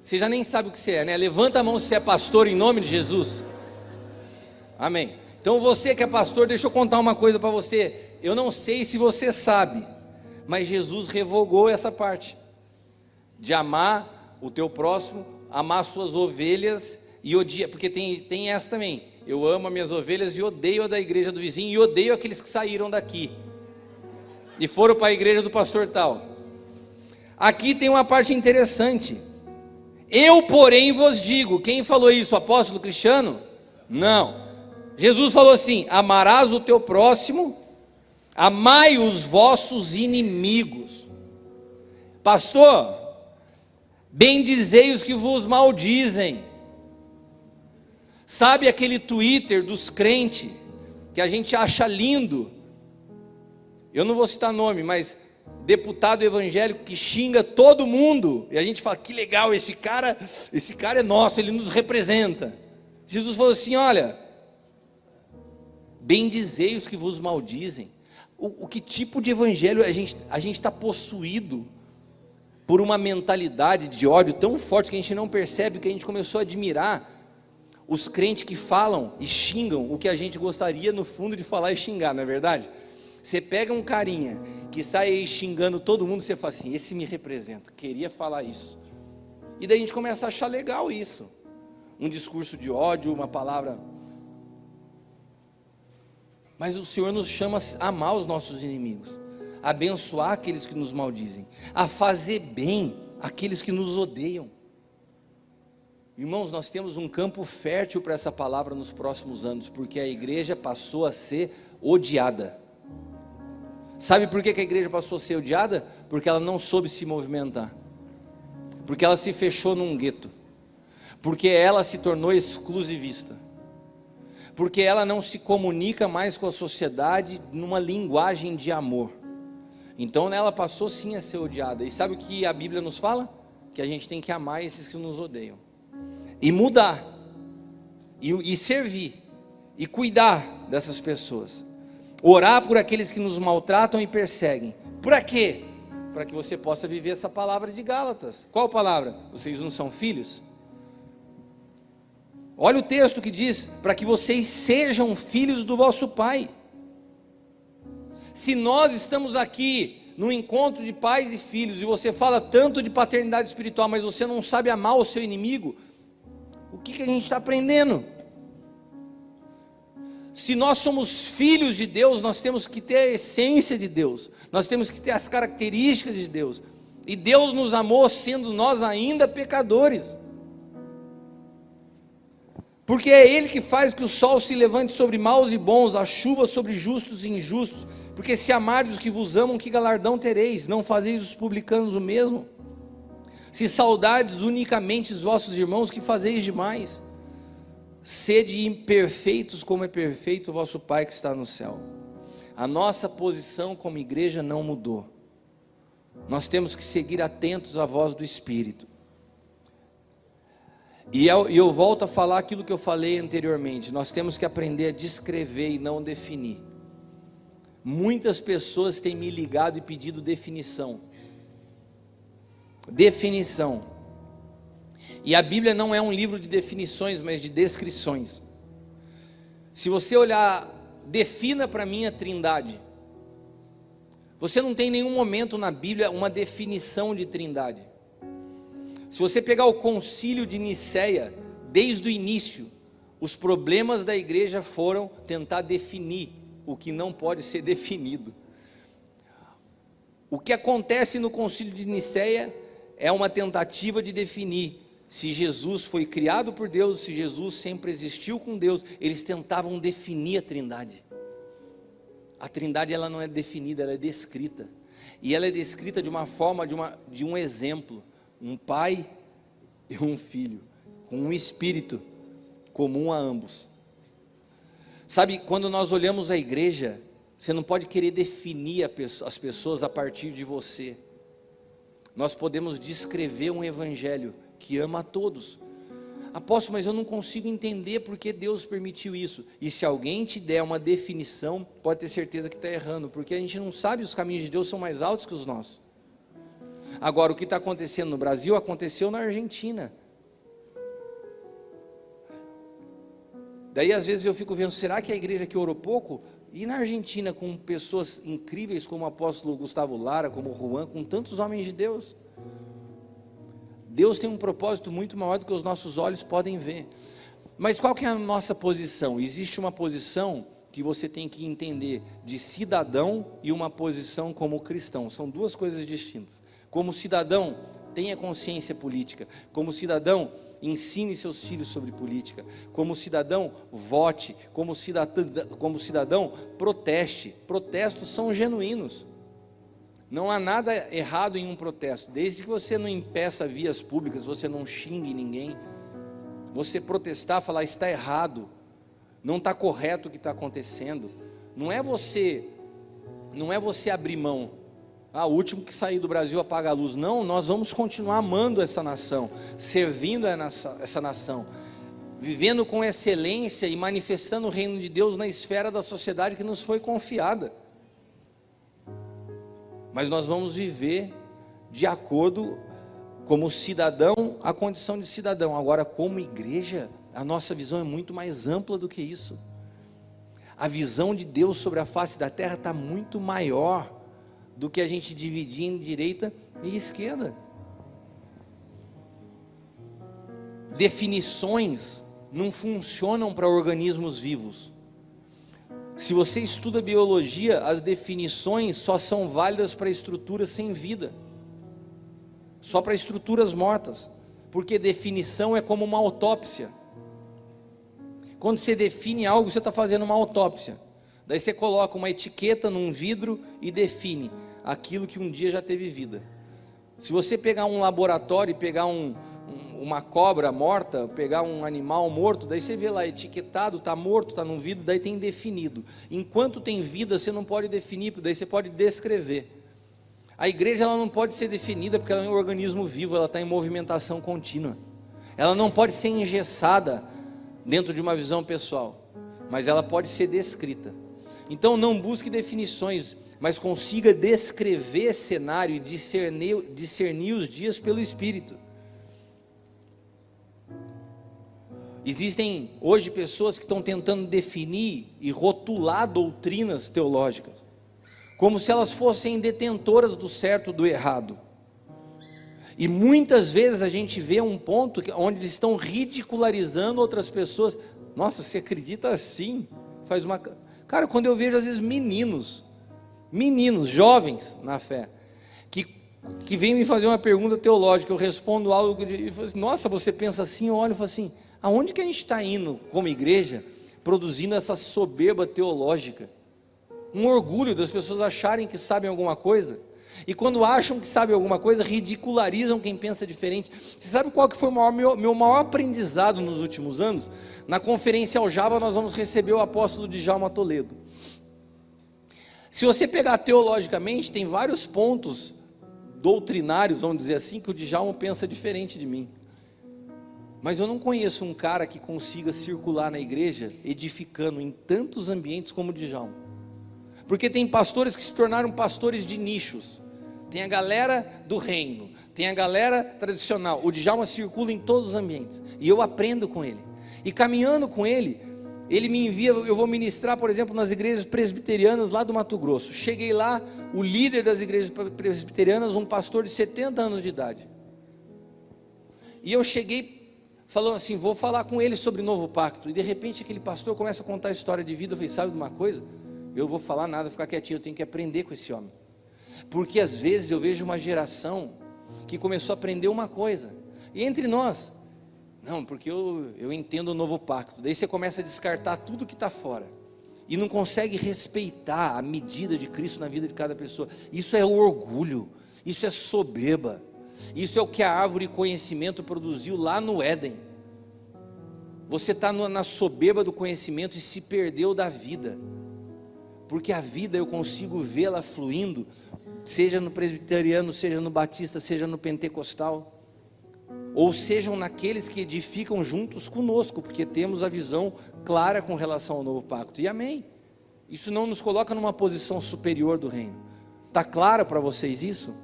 Você já nem sabe o que você é, né? Levanta a mão se você é pastor em nome de Jesus. Amém. Então você que é pastor, deixa eu contar uma coisa para você. Eu não sei se você sabe, mas Jesus revogou essa parte de amar o teu próximo, amar suas ovelhas e odiar, porque tem essa também. Eu amo as minhas ovelhas e odeio a da igreja do vizinho e odeio aqueles que saíram daqui e foram para a igreja do pastor tal. Aqui tem uma parte interessante. Eu, porém, vos digo. Quem falou isso? O apóstolo Cristiano? Não. Jesus falou assim: amarás o teu próximo, amai os vossos inimigos. Pastor, bendizei os que vos maldizem. Sabe aquele Twitter dos crentes que a gente acha lindo? Eu não vou citar nome, mas deputado evangélico que xinga todo mundo, e a gente fala, que legal, esse cara é nosso, ele nos representa. Jesus falou assim, olha, bendizei os que vos maldizem. O que tipo de evangelho a gente está possuído por uma mentalidade de ódio tão forte que a gente não percebe, que a gente começou a admirar os crentes que falam e xingam o que a gente gostaria no fundo de falar e xingar, não é verdade? Você pega um carinha que sai aí xingando todo mundo, você fala assim, esse me representa, queria falar isso. E daí a gente começa a achar legal isso, um discurso de ódio, uma palavra. Mas o Senhor nos chama a amar os nossos inimigos, a abençoar aqueles que nos maldizem, a fazer bem aqueles que nos odeiam. Irmãos, nós temos um campo fértil para essa palavra nos próximos anos, porque a igreja passou a ser odiada. Sabe por que a igreja passou a ser odiada? Porque ela não soube se movimentar, porque ela se fechou num gueto, porque ela se tornou exclusivista, porque ela não se comunica mais com a sociedade numa linguagem de amor. Então ela passou sim a ser odiada. E sabe o que a Bíblia nos fala? Que a gente tem que amar esses que nos odeiam, e mudar, e servir, e cuidar dessas pessoas, orar por aqueles que nos maltratam e perseguem. Para quê? Para que você possa viver essa palavra de Gálatas. Qual palavra? Vocês não são filhos? Olha o texto que diz: para que vocês sejam filhos do vosso Pai. Se nós estamos aqui no encontro de pais e filhos, e você fala tanto de paternidade espiritual, mas você não sabe amar o seu inimigo, o que a gente está aprendendo? Se nós somos filhos de Deus, nós temos que ter a essência de Deus, nós temos que ter as características de Deus, e Deus nos amou sendo nós ainda pecadores, porque é Ele que faz que o sol se levante sobre maus e bons, a chuva sobre justos e injustos, porque se amardes os que vos amam, que galardão tereis? Não fazeis os publicanos o mesmo? Se saudardes unicamente os vossos irmãos, que fazeis demais? Sede imperfeitos como é perfeito o vosso Pai que está no céu. A nossa posição como igreja não mudou. Nós temos que seguir atentos à voz do Espírito. E eu volto a falar aquilo que eu falei anteriormente. Nós temos que aprender a descrever e não definir. Muitas pessoas têm me ligado e pedido definição. Definição. E a Bíblia não é um livro de definições, mas de descrições. Se você olhar, defina para mim a Trindade. Você não tem nenhum momento na Bíblia uma definição de Trindade. Se você pegar o concílio de Nicéia, desde o início, os problemas da igreja foram tentar definir o que não pode ser definido. O que acontece no concílio de Nicéia é uma tentativa de definir se Jesus foi criado por Deus, se Jesus sempre existiu com Deus. Eles tentavam definir a Trindade. A Trindade, ela não é definida, ela é descrita. E ela é descrita de uma forma, de um exemplo. Um pai e um filho, com um espírito comum a ambos. Sabe, quando nós olhamos a igreja, você não pode querer definir as pessoas a partir de você. Nós podemos descrever um evangelho que ama a todos. Apóstolo, mas eu não consigo entender porque Deus permitiu isso. E se alguém te der uma definição, pode ter certeza que está errando, porque a gente não sabe, os caminhos de Deus são mais altos que os nossos. Agora, o que está acontecendo no Brasil, aconteceu na Argentina. Daí às vezes eu fico vendo, será que a igreja que orou pouco? E na Argentina, com pessoas incríveis como o apóstolo Gustavo Lara, como o Juan, com tantos homens de Deus. Deus tem um propósito muito maior do que os nossos olhos podem ver. Mas qual que é a nossa posição? Existe uma posição que você tem que entender de cidadão e uma posição como cristão. São duas coisas distintas. Como cidadão, tenha consciência política. Como cidadão, ensine seus filhos sobre política. Como cidadão, vote. Como cidadão, proteste. Protestos são genuínos. Não há nada errado em um protesto, desde que você não impeça vias públicas, você não xingue ninguém. Você protestar, falar está errado, não está correto o que está acontecendo. Não é você abrir mão. O último que sair do Brasil apaga a luz. Não, nós vamos continuar amando essa nação, servindo essa nação, vivendo com excelência e manifestando o reino de Deus na esfera da sociedade que nos foi confiada. Mas nós vamos viver de acordo, como cidadão, a condição de cidadão. Agora, como igreja, a nossa visão é muito mais ampla do que isso. A visão de Deus sobre a face da terra está muito maior do que a gente dividir em direita e esquerda. Definições não funcionam para organismos vivos. Se você estuda biologia, as definições só são válidas para estruturas sem vida, só para estruturas mortas. porque definição é como uma autópsia. Quando você define algo, você está fazendo uma autópsia. Daí você coloca uma etiqueta num vidro e define aquilo que um dia já teve vida. Se você pegar um laboratório e pegar uma cobra morta, pegar um animal morto, daí você vê lá etiquetado, está morto, está num vidro, daí tem definido. Enquanto tem vida, você não pode definir, daí você pode descrever. A igreja ela não pode ser definida porque ela é um organismo vivo, ela está em movimentação contínua. Ela não pode ser engessada dentro de uma visão pessoal, mas ela pode ser descrita. Então não busque definições, mas consiga descrever cenário e discernir os dias pelo Espírito. Existem hoje pessoas que estão tentando definir e rotular doutrinas teológicas, como se elas fossem detentoras do certo e do errado. E muitas vezes a gente vê um ponto onde eles estão ridicularizando outras pessoas. Nossa, você acredita assim? Cara, quando eu vejo às vezes meninos, jovens na fé, que vêm me fazer uma pergunta teológica, eu respondo algo e falo assim, nossa, você pensa assim? Eu olho e falo assim, aonde que a gente está indo como igreja, produzindo essa soberba teológica? Um orgulho das pessoas acharem que sabem alguma coisa, e quando acham que sabem alguma coisa, ridicularizam quem pensa diferente. Você sabe qual que foi o meu maior aprendizado nos últimos anos? Na conferência Aljava nós vamos receber o apóstolo Djalma Toledo. Se você pegar teologicamente, tem vários pontos doutrinários, vamos dizer assim, que o Djalma pensa diferente de mim. Mas eu não conheço um cara que consiga circular na igreja, edificando em tantos ambientes como o Djalma. Porque tem pastores que se tornaram pastores de nichos. Tem a galera do reino, tem a galera tradicional. O Djalma circula em todos os ambientes, e eu aprendo com ele. E caminhando com ele, ele me envia, eu vou ministrar, por exemplo, nas igrejas presbiterianas lá do Mato Grosso. Cheguei lá, o líder das igrejas presbiterianas, um pastor de 70 anos de idade. E eu cheguei falando assim, vou falar com ele sobre o novo pacto. E de repente aquele pastor começa a contar a história de vida. Eu falei, sabe de uma coisa? Eu não vou falar nada, ficar quietinho, eu tenho que aprender com esse homem. Porque às vezes eu vejo uma geração que começou a aprender uma coisa, e entre nós, não, porque eu entendo o novo pacto. Daí você começa a descartar tudo que está fora, e não consegue respeitar a medida de Cristo na vida de cada pessoa. Isso é orgulho, isso é soberba, isso é o que a árvore de conhecimento produziu lá no Éden. Você está na soberba do conhecimento e se perdeu da vida, porque a vida eu consigo vê-la fluindo, seja no presbiteriano, seja no batista, seja no pentecostal, ou sejam naqueles que edificam juntos conosco, porque temos a visão clara com relação ao novo pacto, e amém, isso não nos coloca numa posição superior do reino. Está claro para vocês isso?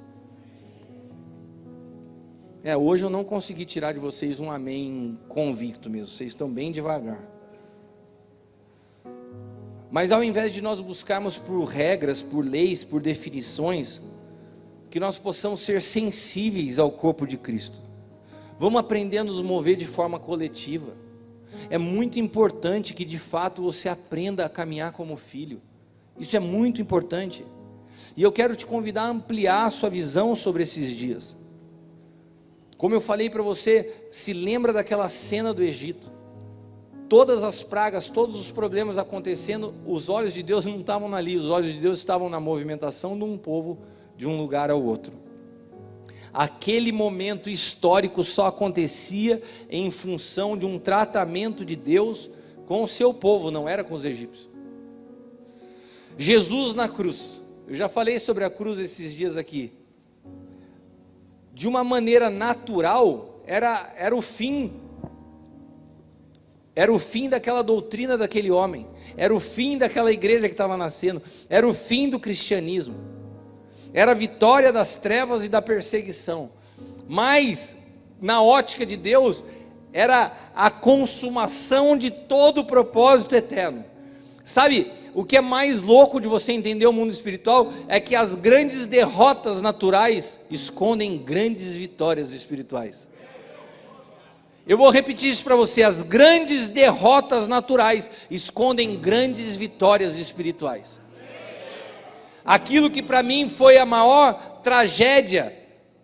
Hoje eu não consegui tirar de vocês um amém convicto mesmo, vocês estão bem devagar. Mas ao invés de nós buscarmos por regras, por leis, por definições, que nós possamos ser sensíveis ao corpo de Cristo. Vamos aprender a nos mover de forma coletiva. É muito importante que de fato você aprenda a caminhar como filho. Isso é muito importante. E eu quero te convidar a ampliar a sua visão sobre esses dias. Como eu falei para você, se lembra daquela cena do Egito. Todas as pragas, todos os problemas acontecendo, os olhos de Deus não estavam ali, os olhos de Deus estavam na movimentação de um povo de um lugar ao outro. Aquele momento histórico só acontecia em função de um tratamento de Deus com o seu povo, não era com os egípcios. Jesus na cruz, eu já falei sobre a cruz esses dias aqui. De uma maneira natural, era o fim. Era o fim daquela doutrina daquele homem, era o fim daquela igreja que estava nascendo, era o fim do cristianismo, era a vitória das trevas e da perseguição, mas na ótica de Deus, era a consumação de todo o propósito eterno. Sabe, o que é mais louco de você entender o mundo espiritual, é que as grandes derrotas naturais, escondem grandes vitórias espirituais. Eu vou repetir isso para você, as grandes derrotas naturais, escondem grandes vitórias espirituais. Aquilo que para mim foi a maior tragédia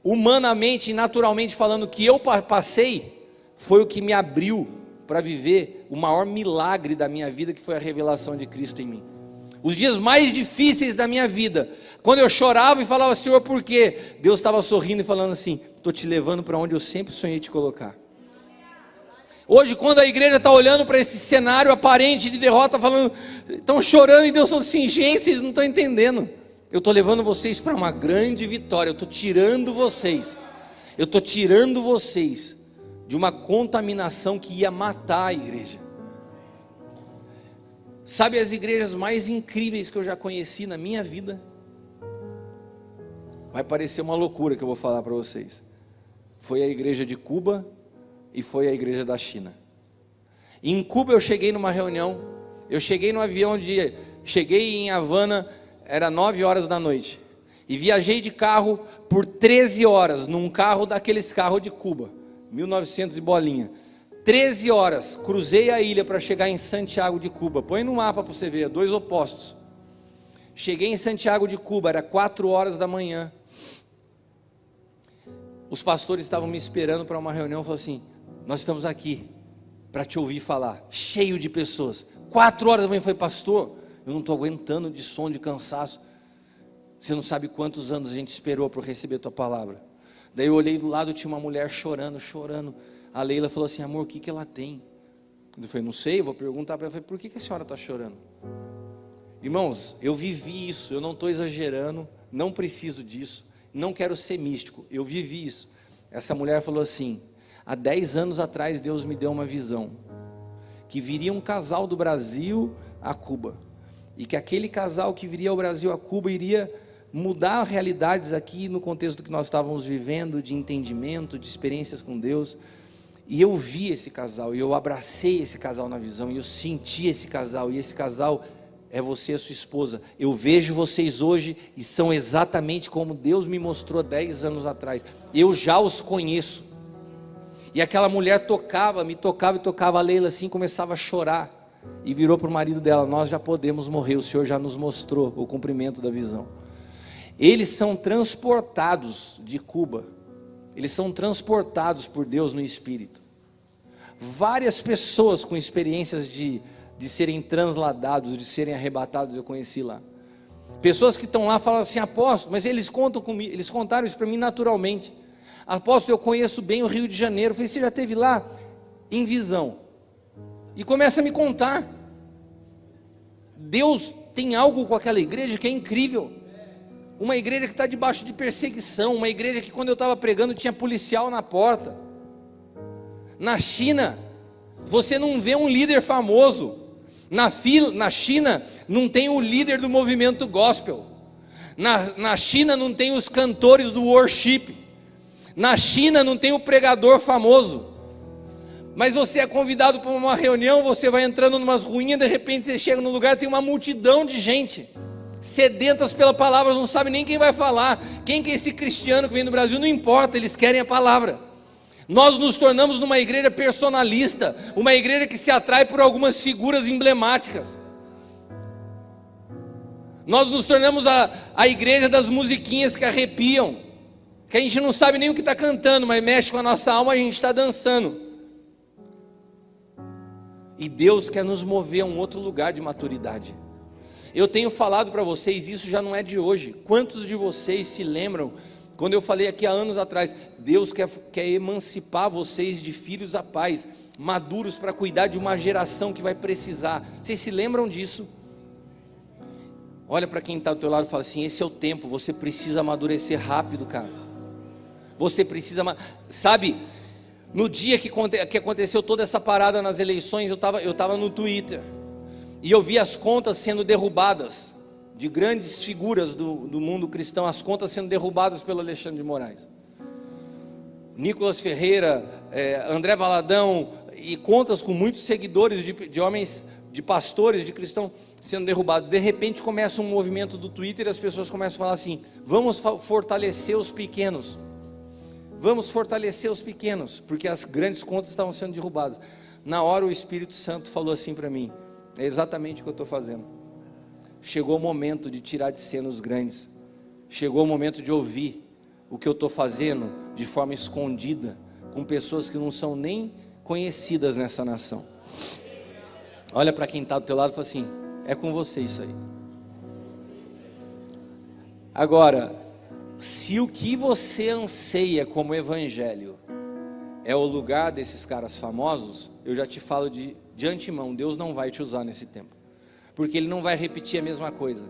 humanamente e naturalmente falando, que eu passei, foi o que me abriu para viver o maior milagre da minha vida, que foi a revelação de Cristo em mim. Os dias mais difíceis da minha vida, quando eu chorava e falava, Senhor, por quê? Deus estava sorrindo e falando assim, estou te levando para onde eu sempre sonhei te colocar. Hoje, quando a igreja está olhando para esse cenário aparente de derrota, falando, estão chorando, e Deus falou assim, gente, vocês não estão entendendo, eu estou levando vocês para uma grande vitória, eu estou tirando vocês de uma contaminação que ia matar a igreja. Sabe as igrejas mais incríveis que eu já conheci na minha vida? Vai parecer uma loucura que eu vou falar para vocês. Foi a igreja de Cuba e foi a igreja da China. E em Cuba eu cheguei numa reunião, eu cheguei no avião cheguei em Havana, era 9 horas da noite, e viajei de carro por 13 horas, num carro daqueles carros de Cuba, 1900 e bolinha, 13 horas, cruzei a ilha para chegar em Santiago de Cuba. Põe no mapa para você ver, 2 opostos. Cheguei em Santiago de Cuba, era 4 horas da manhã. Os pastores estavam me esperando para uma reunião, falaram assim, nós estamos aqui para te ouvir falar, cheio de pessoas. 4 horas da manhã, foi pastor, eu não estou aguentando de sono, de cansaço. Você não sabe quantos anos a gente esperou para receber a tua palavra. Daí eu olhei do lado, tinha uma mulher chorando. A Leila falou assim, amor, o que ela tem? Eu falei, não sei, vou perguntar para ela. Eu falei, por que a senhora está chorando? Irmãos, eu vivi isso, eu não estou exagerando, não preciso disso, não quero ser místico, eu vivi isso. Essa mulher falou assim, há 10 anos atrás Deus me deu uma visão, que viria um casal do Brasil a Cuba, e que aquele casal que viria ao Brasil a Cuba iria mudar realidades aqui no contexto que nós estávamos vivendo, de entendimento, de experiências com Deus. E eu vi esse casal, e eu abracei esse casal na visão, e eu senti esse casal, e esse casal é você e a sua esposa. Eu vejo vocês hoje, e são exatamente como Deus me mostrou 10 anos atrás, eu já os conheço. E aquela mulher me tocava, a Leila assim, começava a chorar, e virou para o marido dela, nós já podemos morrer, o Senhor já nos mostrou o cumprimento da visão. Eles são transportados de Cuba, eles são transportados por Deus no Espírito. Várias pessoas com experiências de serem transladados, de serem arrebatados, eu conheci lá. Pessoas que estão lá falam assim, apóstolo, mas eles contaram isso para mim naturalmente. Apóstolo, eu conheço bem o Rio de Janeiro. Eu falei, você já esteve lá? Em visão. E começa a me contar. Deus tem algo com aquela igreja que é incrível. Uma igreja que está debaixo de perseguição, uma igreja que quando eu estava pregando tinha policial na porta. Na China, você não vê um líder famoso. Na China, não tem o líder do movimento gospel. Na China, não tem os cantores do worship. Na China, não tem o pregador famoso. Mas você é convidado para uma reunião, você vai entrando em umas ruínas, de repente você chega num lugar, tem uma multidão de gente sedentas pela palavra, não sabe nem quem vai falar. Quem que é esse cristiano que vem do Brasil? Não importa, eles querem a palavra. Nós nos tornamos numa igreja personalista, uma igreja que se atrai por algumas figuras emblemáticas. Nós nos tornamos a igreja das musiquinhas que arrepiam, que a gente não sabe nem o que está cantando, mas mexe com a nossa alma, a gente está dançando. E Deus quer nos mover a um outro lugar de maturidade. Eu tenho falado para vocês, isso já não é de hoje. Quantos de vocês se lembram, quando eu falei aqui há anos atrás, Deus quer emancipar vocês de filhos a pais, maduros para cuidar de uma geração que vai precisar. Vocês se lembram disso? Olha para quem está do teu lado e fala assim, esse é o tempo, você precisa amadurecer rápido, cara. Você precisa, sabe, no dia que aconteceu toda essa parada nas eleições, eu estava no Twitter, e eu vi as contas sendo derrubadas, de grandes figuras do mundo cristão, as contas sendo derrubadas pelo Alexandre de Moraes, Nicolas Ferreira, André Valadão, e contas com muitos seguidores de homens, de pastores, de cristãos, sendo derrubados. De repente começa um movimento do Twitter, e as pessoas começam a falar assim, vamos fortalecer os pequenos, porque as grandes contas estavam sendo derrubadas. Na hora o Espírito Santo falou assim para mim, é exatamente o que eu estou fazendo. Chegou o momento de tirar de cena os grandes, chegou o momento de ouvir o que eu estou fazendo de forma escondida, com pessoas que não são nem conhecidas nessa nação. Olha para quem está do teu lado e fala assim: é com você isso aí. Agora, se o que você anseia como evangelho é o lugar desses caras famosos, eu já te falo de antemão, Deus não vai te usar nesse tempo, porque Ele não vai repetir a mesma coisa.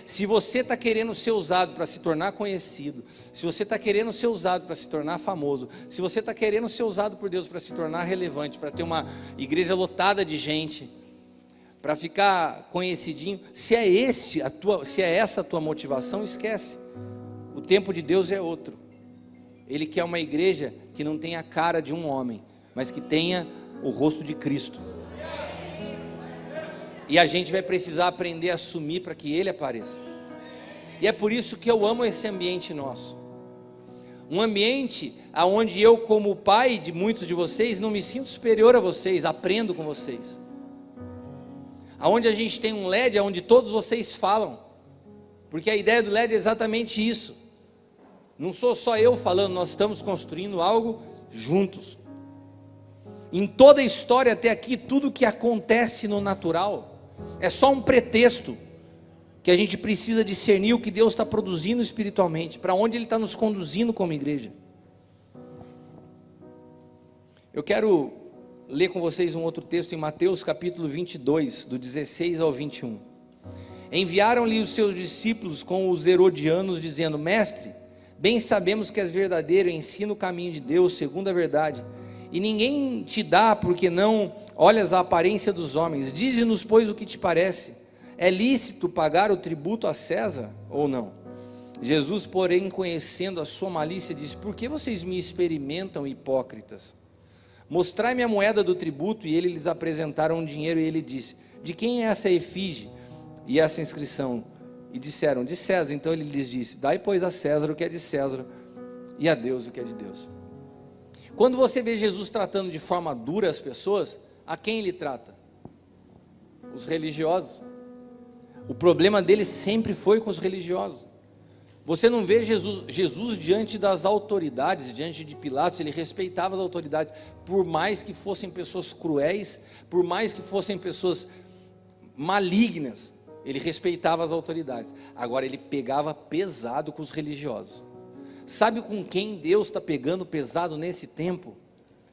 Se você está querendo ser usado para se tornar conhecido, se você está querendo ser usado para se tornar famoso, se você está querendo ser usado por Deus para se tornar relevante, para ter uma igreja lotada de gente, para ficar conhecidinho, se é essa a tua motivação, esquece. O tempo de Deus é outro. Ele quer uma igreja que não tenha a cara de um homem, mas que tenha o rosto de Cristo. E a gente vai precisar aprender a assumir para que Ele apareça. E é por isso que eu amo esse ambiente nosso. Um ambiente onde eu, como pai de muitos de vocês, não me sinto superior a vocês, aprendo com vocês. Onde a gente tem um LED, onde todos vocês falam. Porque a ideia do LED é exatamente isso. Não sou só eu falando, nós estamos construindo algo juntos. Em toda a história até aqui, tudo que acontece no natural é só um pretexto que a gente precisa discernir o que Deus está produzindo espiritualmente, para onde Ele está nos conduzindo como igreja. Eu quero ler com vocês um outro texto em Mateus capítulo 22, do 16 ao 21. Enviaram-lhe os seus discípulos com os herodianos, dizendo: Mestre, bem sabemos que és verdadeiro, ensina o caminho de Deus segundo a verdade, e ninguém te dá porque não olhas a aparência dos homens. Dize-nos, pois, o que te parece: é lícito pagar o tributo a César ou não? Jesus, porém, conhecendo a sua malícia, disse: por que vocês me experimentam, hipócritas? Mostrai-me a moeda do tributo. E ele lhes apresentaram um dinheiro, e ele disse: de quem é essa efígie e essa inscrição? E disseram: de César. Então ele lhes disse: dai, pois, a César o que é de César, e a Deus o que é de Deus. Quando você vê Jesus tratando de forma dura as pessoas, a quem Ele trata? Os religiosos. O problema dele sempre foi com os religiosos. Você não vê Jesus diante das autoridades, diante de Pilatos. Ele respeitava as autoridades, por mais que fossem pessoas cruéis, por mais que fossem pessoas malignas, ele respeitava as autoridades. Agora ele pegava pesado com os religiosos. Sabe com quem Deus está pegando pesado nesse tempo?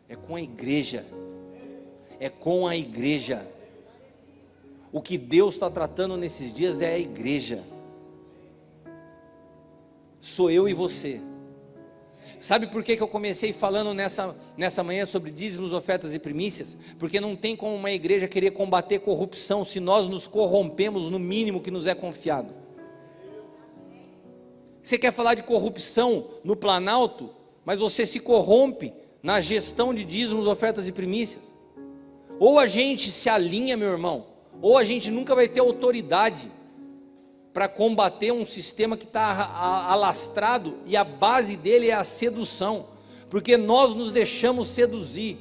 É com a igreja. É com a igreja. O que Deus está tratando nesses dias é a igreja. Sou eu e você. Sabe por que eu comecei falando nessa manhã sobre dízimos, ofertas e primícias? Porque não tem como uma igreja querer combater corrupção se nós nos corrompemos no mínimo que nos é confiado. Você quer falar de corrupção no Planalto, mas você se corrompe na gestão de dízimos, ofertas e primícias. Ou a gente se alinha, meu irmão, ou a gente nunca vai ter autoridade para combater um sistema que está alastrado, e a base dele é a sedução, porque nós nos deixamos seduzir.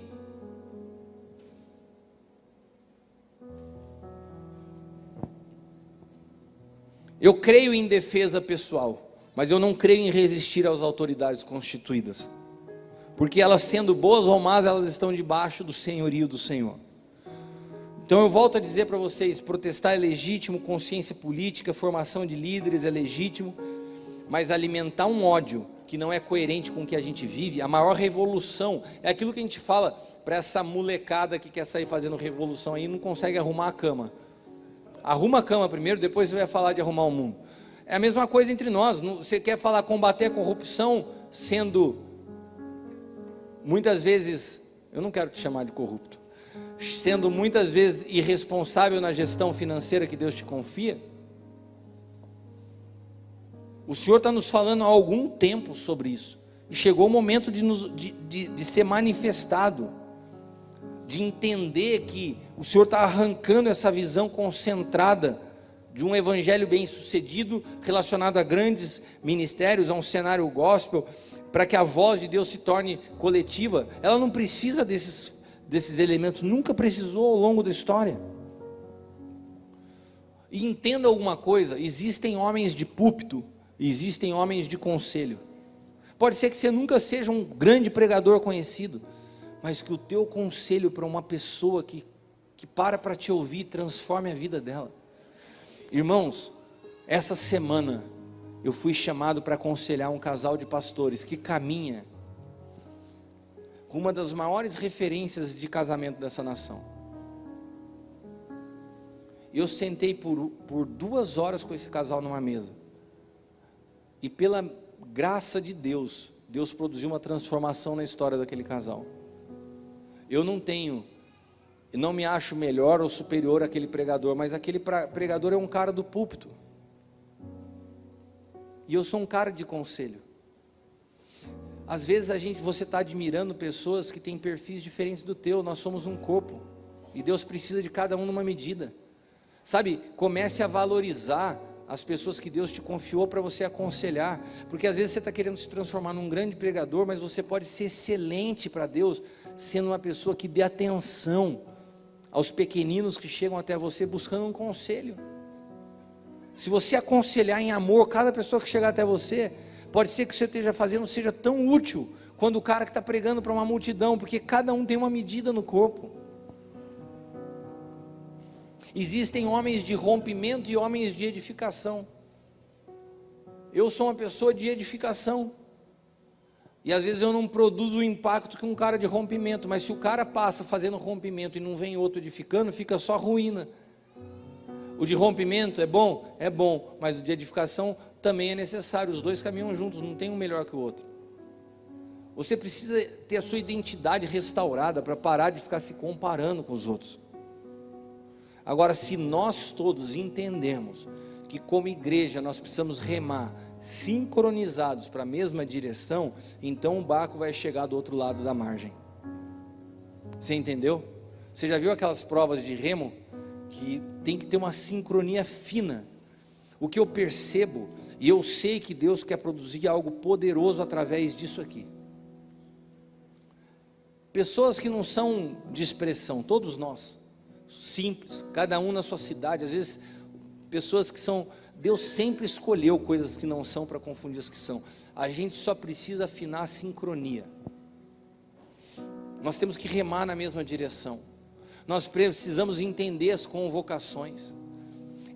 Eu creio em defesa pessoal, mas eu não creio em resistir às autoridades constituídas, porque elas, sendo boas ou más, elas estão debaixo do senhorio do Senhor. Então eu volto a dizer para vocês: protestar é legítimo, consciência política, formação de líderes é legítimo, mas alimentar um ódio que não é coerente com o que a gente vive, a maior revolução, é aquilo que a gente fala para essa molecada que quer sair fazendo revolução aí e não consegue arrumar a cama. Arruma a cama primeiro, depois você vai falar de arrumar o mundo. É a mesma coisa entre nós. Você quer falar combater a corrupção, sendo muitas vezes, eu não quero te chamar de corrupto, sendo muitas vezes irresponsável na gestão financeira que Deus te confia. O Senhor está nos falando há algum tempo sobre isso, e chegou o momento de ser manifestado, de entender que o Senhor está arrancando essa visão concentrada de um evangelho bem sucedido, relacionado a grandes ministérios, a um cenário gospel, para que a voz de Deus se torne coletiva. Ela não precisa desses elementos, nunca precisou ao longo da história. E entenda alguma coisa: existem homens de púlpito, existem homens de conselho. Pode ser que você nunca seja um grande pregador conhecido, mas que o teu conselho para uma pessoa que para te ouvir, transforme a vida dela. Irmãos, essa semana eu fui chamado para aconselhar um casal de pastores que caminha com uma das maiores referências de casamento dessa nação. Eu sentei por 2 horas com esse casal numa mesa, e pela graça de Deus, Deus produziu uma transformação na história daquele casal. Eu não me acho melhor ou superior àquele pregador, mas aquele pregador é um cara do púlpito, e eu sou um cara de conselho. Às vezes você está admirando pessoas que têm perfis diferentes do teu. Nós somos um corpo, e Deus precisa de cada um numa medida. Sabe, comece a valorizar as pessoas que Deus te confiou para você aconselhar, porque às vezes você está querendo se transformar num grande pregador, mas você pode ser excelente para Deus, sendo uma pessoa que dê atenção aos pequeninos que chegam até você buscando um conselho. Se você aconselhar em amor cada pessoa que chegar até você, pode ser que você esteja fazendo seja tão útil quanto o cara que está pregando para uma multidão, porque cada um tem uma medida no corpo. Existem homens de rompimento e homens de edificação. Eu sou uma pessoa de edificação, e às vezes eu não produzo o impacto que um cara de rompimento, mas se o cara passa fazendo rompimento e não vem outro edificando, fica só ruína. O de rompimento é bom, mas o de edificação também é necessário. Os dois caminham juntos, não tem um melhor que o outro. Você precisa ter a sua identidade restaurada para parar de ficar se comparando com os outros. Agora, se nós todos entendemos que como igreja nós precisamos remar sincronizados para a mesma direção, então o barco vai chegar do outro lado da margem. Você entendeu? Você já viu aquelas provas de remo que tem que ter uma sincronia fina? O que eu percebo, e eu sei que Deus quer produzir algo poderoso através disso aqui. Pessoas que não são de expressão, todos nós, simples, cada um na sua cidade, às vezes pessoas que são, Deus sempre escolheu coisas que não são para confundir as que são. A gente só precisa afinar a sincronia. Nós temos que remar na mesma direção. Nós precisamos entender as convocações.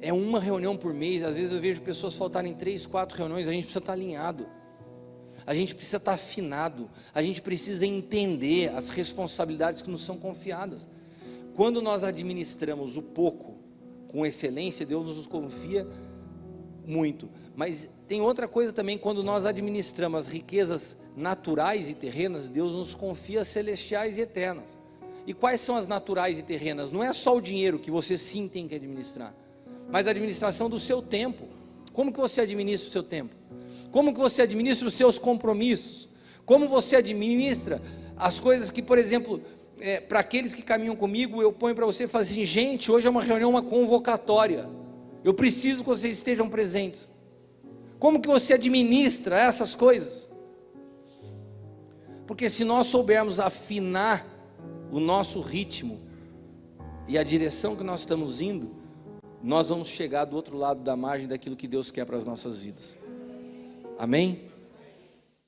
É uma reunião por mês. Às vezes eu vejo pessoas faltarem 3, 4 reuniões. A gente precisa estar alinhado, a gente precisa estar afinado, a gente precisa entender as responsabilidades que nos são confiadas. Quando nós administramos o pouco com excelência, Deus nos confia muito. Mas tem outra coisa também: quando nós administramos as riquezas naturais e terrenas, Deus nos confia celestiais e eternas. E quais são as naturais e terrenas? Não é só o dinheiro que você sim tem que administrar, mas a administração do seu tempo. Como que você administra o seu tempo? Como que você administra os seus compromissos? Como você administra as coisas que, por exemplo, para aqueles que caminham comigo, eu ponho para você e falo assim: gente, hoje é uma reunião, uma convocatória, eu preciso que vocês estejam presentes. Como que você administra essas coisas? Porque se nós soubermos afinar o nosso ritmo e a direção que nós estamos indo, nós vamos chegar do outro lado da margem daquilo que Deus quer para as nossas vidas. Amém?